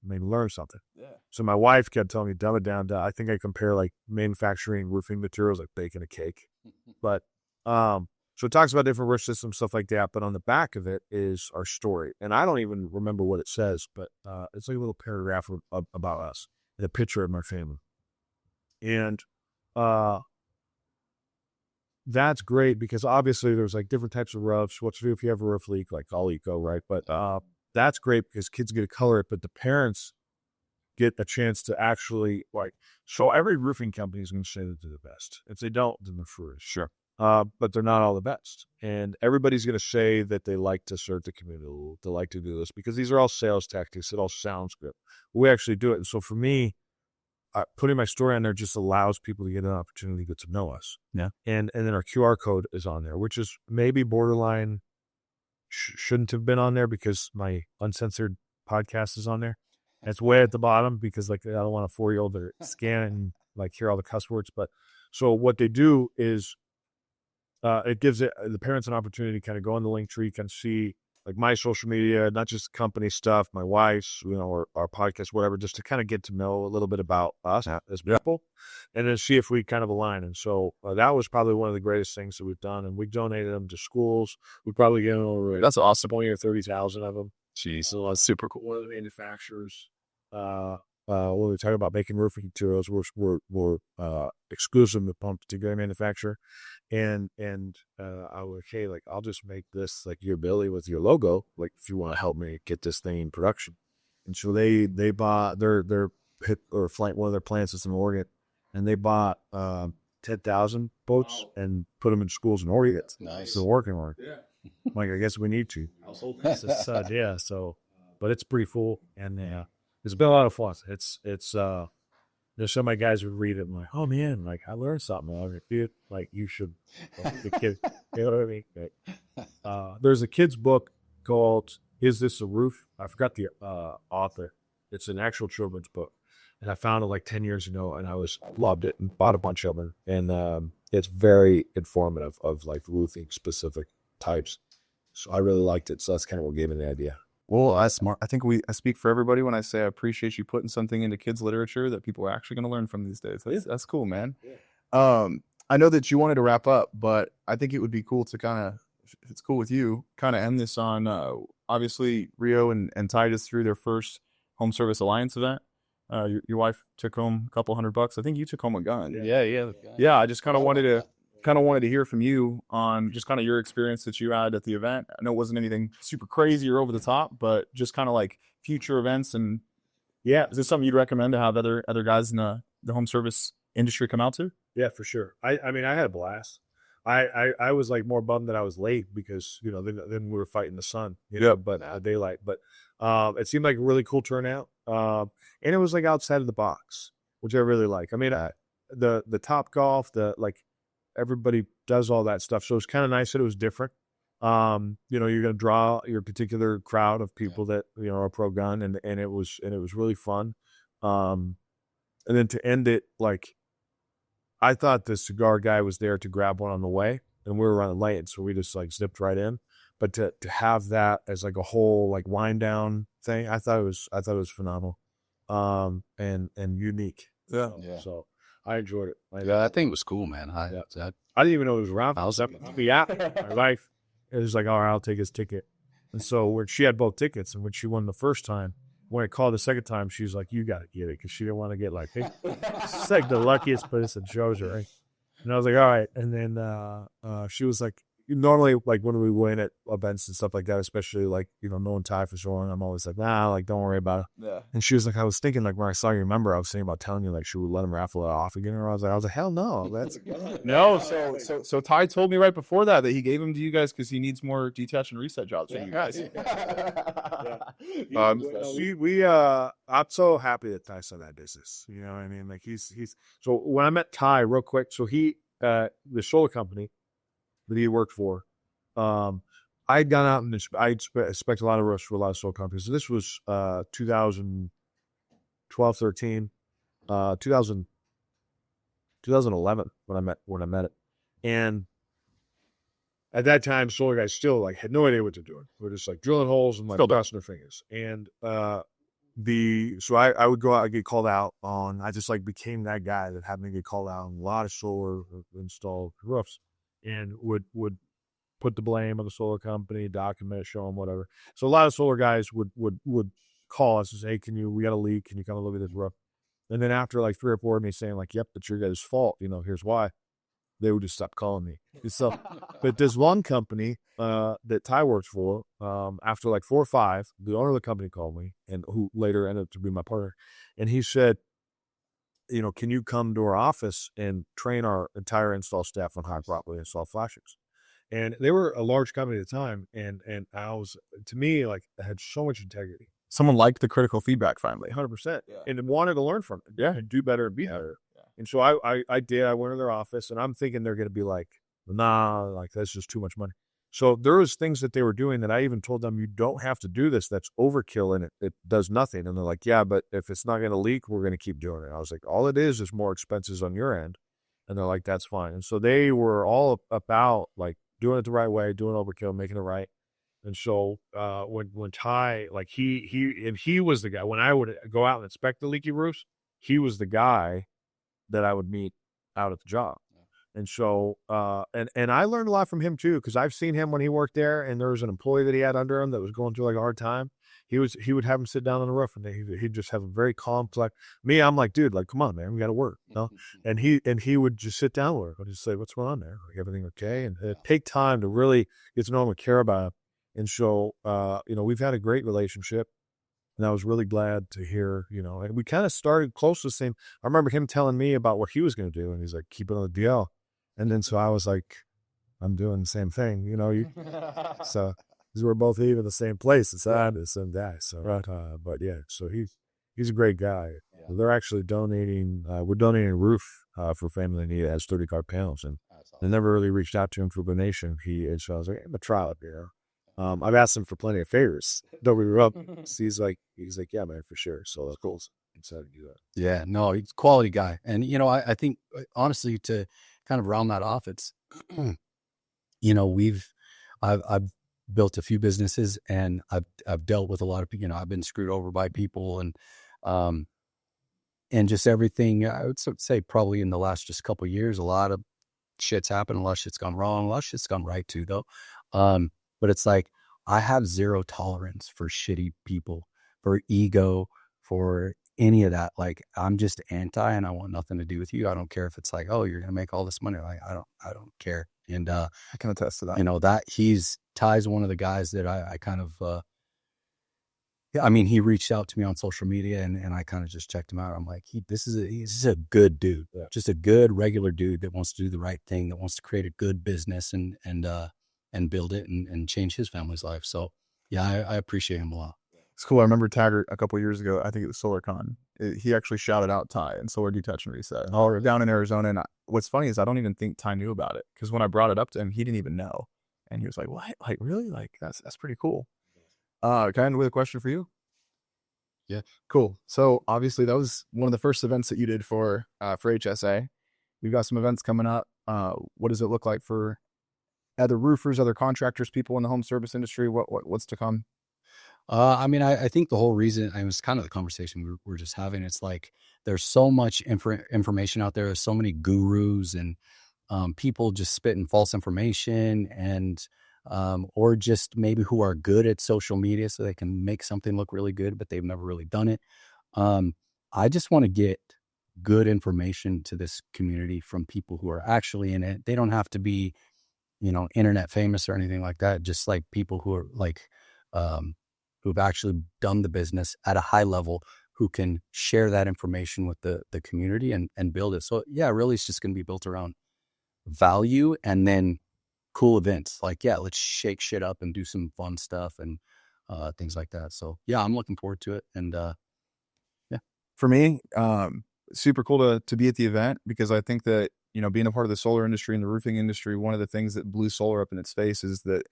maybe learn something. Yeah. So my wife kept telling me, dumb it down. I think I compare like manufacturing roofing materials like baking a cake. But, so it talks about different roof systems, stuff like that. But on the back of it is our story. And I don't even remember what it says, but, it's like a little paragraph about us and a picture of my family. And, that's great because obviously there's like different types of roofs. What to do if you have a roof leak, like all eco, right? But that's great because kids get to color it, but the parents get a chance to actually like. So every roofing company is going to say that they're the best. If they don't, then they're foolish. Sure. But they're not all the best, and everybody's going to say that they like to serve the community, they like to do this because these are all sales tactics. It all sounds good. We actually do it, and so for me, putting my story on there just allows people to get an opportunity to get to know us. Yeah. And then our QR code is on there, which is maybe borderline shouldn't have been on there because my uncensored podcast is on there. And it's way at the bottom because like I don't want a 4-year-old to scan and like hear all the cuss words. But so what they do is it gives the parents an opportunity to kind of go on the link tree, kind of see like my social media, not just company stuff, my wife's, or our podcast, whatever, just to kind of get to know a little bit about us as people and then see if we kind of align. And so that was probably one of the greatest things that we've done. And we donated them to schools. We probably get over That's awesome. 20 or 30,000 of them. Jeez. So that's super cool. One of the manufacturers, when we talk about making roofing materials, we're exclusive to Pump Particular manufacturer. And I was like, hey, like I'll just make this like your Billy with your logo, like if you want to help me get this thing in production. And so they bought their one of their plants is in Oregon, and they bought 10,000 boats and put them in schools in Oregon. Nice. So working on it. Yeah. Like I guess we need to. Yeah. So, but it's pretty full, and it's been a lot of fun. It's there's some of my guys would read it and like, oh man, like I learned something. I'm like, dude, like you should. Like, the kid, you know what I mean? Like, there's a kid's book called "Is This a Roof?" I forgot the author. It's an actual children's book, and I found it like 10 years ago, and I loved it and bought a bunch of them. And it's very informative of like roofing specific types. So I really liked it. So that's kind of what gave me the idea. Well, that's smart. I think I speak for everybody when I say I appreciate you putting something into kids' literature that people are actually going to learn from these days. That's cool, man. Yeah. I know that you wanted to wrap up, but I think it would be cool to kind of, if it's cool with you, kind of end this on, obviously Rio and Titus through their first Home Service Alliance event. Your wife took home a couple $100. I think you took home a gun. Yeah. Yeah, I just kind of wanted to kind of wanted to hear from you on just kind of your experience that you had at the event. I know it wasn't anything super crazy or over the top, but just kind of like future events. And yeah, is this something you'd recommend to have other guys in the home service industry come out to? Yeah, for sure. I mean, I had a blast. I was like more bummed that I was late because, you know, then we were fighting the sun, you know, but daylight. But it seemed like a really cool turnout. And it was like outside of the box, which I really like. I mean, the Top Golf, like everybody does all that stuff. So it's kind of nice that it was different. You know, you're going to draw your particular crowd of people that, you know, are pro gun, and it was really fun. And then to end it, like, I thought the cigar guy was there to grab one on the way, and we were running late, so we just like zipped right in. But to have that as like a whole like wind down thing, I thought it was phenomenal, and unique. Yeah. So I enjoyed it. Yeah, I think it was cool, man. I didn't even know it was around. I was My wife, it was like, all right, I'll take his ticket. And so when she had both tickets, and when she won the first time, when I called the second time, she was like, you got to get it, because she didn't want to get like, hey, it's like the luckiest person shows her, right? And I was like, all right. And then she was like, normally, like when we win at events and stuff like that, especially like, you know, knowing Ty for so long, I'm always like, nah, like, don't worry about it. Yeah. And she was like, I was thinking, like, when I saw you, remember, I was thinking about telling you, like, should we let him raffle it off again? Or I was like, hell no. That's No, so Ty told me right before that he gave them to you guys because he needs more detach and reset jobs from you guys. I'm so happy that Ty's in that business. You know what I mean? Like he's so when I met Ty real quick, so he the solar company that he worked for, I'd gone out and I'd spec a lot of roofs for a lot of solar companies. So this was 2012, 13, 2011 when I met it. And at that time, solar guys still like had no idea what they're doing. We're just like drilling holes and like crossing their fingers. And so I would go out and get called out on. I just like became that guy that happened to get called out on a lot of solar installed roofs, and would put the blame on the solar company, document, show them whatever. So a lot of solar guys would call us and say, hey, we got a leak? Can you come and look at this roof? And then after like 3 or 4 of me saying like, yep, it's your guys' fault, you know, here's why, they would just stop calling me. So, but there's one company that Ty works for, after like 4 or 5, the owner of the company called me, and who later ended up to be my partner. And he said, you know, can you come to our office and train our entire install staff on how to properly install flashings? And they were a large company at the time. And I was, to me, like, I had so much integrity. Someone liked the critical feedback finally. 100%. Yeah. And wanted to learn from it. Yeah. And do better and be better. Yeah. And so I did. I went to their office, and I'm thinking they're going to be like, nah, like that's just too much money. So there was things that they were doing that I even told them, you don't have to do this. That's overkill, and it does nothing. And they're like, yeah, but if it's not going to leak, we're going to keep doing it. I was like, all it is more expenses on your end. And they're like, that's fine. And so they were all about like doing it the right way, doing overkill, making it right. And so when Ty, like he was the guy, when I would go out and inspect the leaky roofs, he was the guy that I would meet out at the job. And so, and I learned a lot from him too, because I've seen him when he worked there, and there was an employee that he had under him that was going through like a hard time. He would have him sit down on the roof, and he'd just have a very complex. Me, I'm like, dude, like, come on, man, we got to work, you know? And he would just sit down with her. I'd just say, what's going on there? Like, everything okay? And it'd take time to really get to know him and care about him. And so, you know, we've had a great relationship. And I was really glad to hear, you know, and we kind of started close to the same. I remember him telling me about what he was going to do, and he's like, keep it on the DL. And then so I was like, I'm doing the same thing, you know. So because we're both even the same place, it's the same guy. So, right. But yeah, so he's a great guy. Yeah. They're actually donating. We're donating a roof for a family in need that has 30 car panels, and they never really reached out to him for a donation. So I was like, I'm gonna try it, you know. I've asked him for plenty of favors. Don't be wrong. So he's like, yeah, man, for sure. So that's cool. Excited to do that. Yeah, no, he's a quality guy. And, you know, I think honestly, to kind of round that off, it's, you know, I've built a few businesses, and I've dealt with a lot of people, you know, I've been screwed over by people, and just everything. I would say probably in the last just couple of years, a lot of shit's happened. A lot of shit's gone wrong. A lot of shit's gone right too, though. But it's like, I have zero tolerance for shitty people, for ego, for any of that. Like, I'm just anti, and I want nothing to do with you. I don't care if it's like, oh, you're gonna make all this money. Like, I don't care. And I can attest to that. you know, that Ty's one of the guys that I kind of yeah, I mean, he reached out to me on social media, and I kind of just checked him out. I'm like, he's a good dude, just a good regular dude that wants to do the right thing, that wants to create a good business and build it and change his family's life. So yeah, I appreciate him a lot. It's cool. I remember Taggart a couple of years ago. I think it was SolarCon. He actually shouted out Ty and Solar Detach and Reset down in Arizona. And what's funny is I don't even think Ty knew about it, because when I brought it up to him, he didn't even know. And he was like, "What? Like, really? Like, that's pretty cool." Can I end with a question for you? Yeah. Cool. So obviously that was one of the first events that you did for HSA. We've got some events coming up. What does it look like for other roofers, other contractors, people in the home service industry? What's to come? I mean, I think the whole reason, it was kind of the conversation we were just having. It's like, there's so much information out there. There's so many gurus and people just spitting false information, and or just maybe who are good at social media so they can make something look really good, but they've never really done it. I just want to get good information to this community from people who are actually in it. They don't have to be, you know, internet famous or anything like that. Just like people who are like, who've actually done the business at a high level, who can share that information with the community and build it. So yeah, really it's just going to be built around value and then cool events. Like, yeah, let's shake shit up and do some fun stuff and things like that. So yeah, I'm looking forward to it. And yeah, for me, super cool to be at the event, because I think that, you know, being a part of the solar industry and the roofing industry, one of the things that blew solar up in its face is the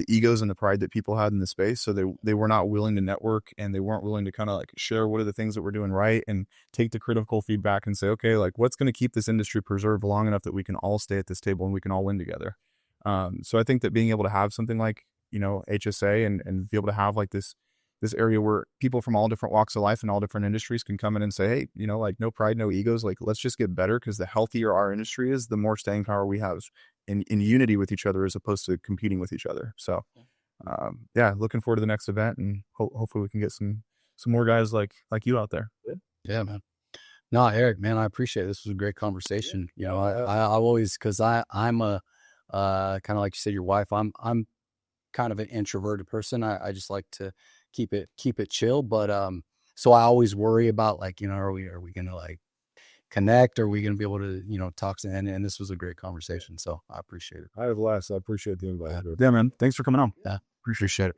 egos and the pride that people had in the space. So they were not willing to network, and they weren't willing to kind of like share what are the things that we're doing right and take the critical feedback and say, okay, like, what's going to keep this industry preserved long enough that we can all stay at this table and we can all win together. So I think that being able to have something like, you know, HSA and be able to have like this area where people from all different walks of life and all different industries can come in and say, hey, you know, like, no pride, no egos, like, let's just get better, because the healthier our industry is, the more staying power we have in unity with each other as opposed to competing with each other. So yeah, looking forward to the next event, and hopefully we can get some more guys like you out there. Yeah, man. No, Eric, man, I appreciate it. This was a great conversation. You know, I always, cause I'm a, kind of like you said, your wife, I'm kind of an introverted person. I just like to keep it chill. But, so I always worry about, like, you know, are we going to like connect? Are we going to be able to, you know, talk to, and this was a great conversation. So I appreciate it. I have last. I appreciate the invite. Yeah, man. Thanks for coming on. Yeah. Appreciate it.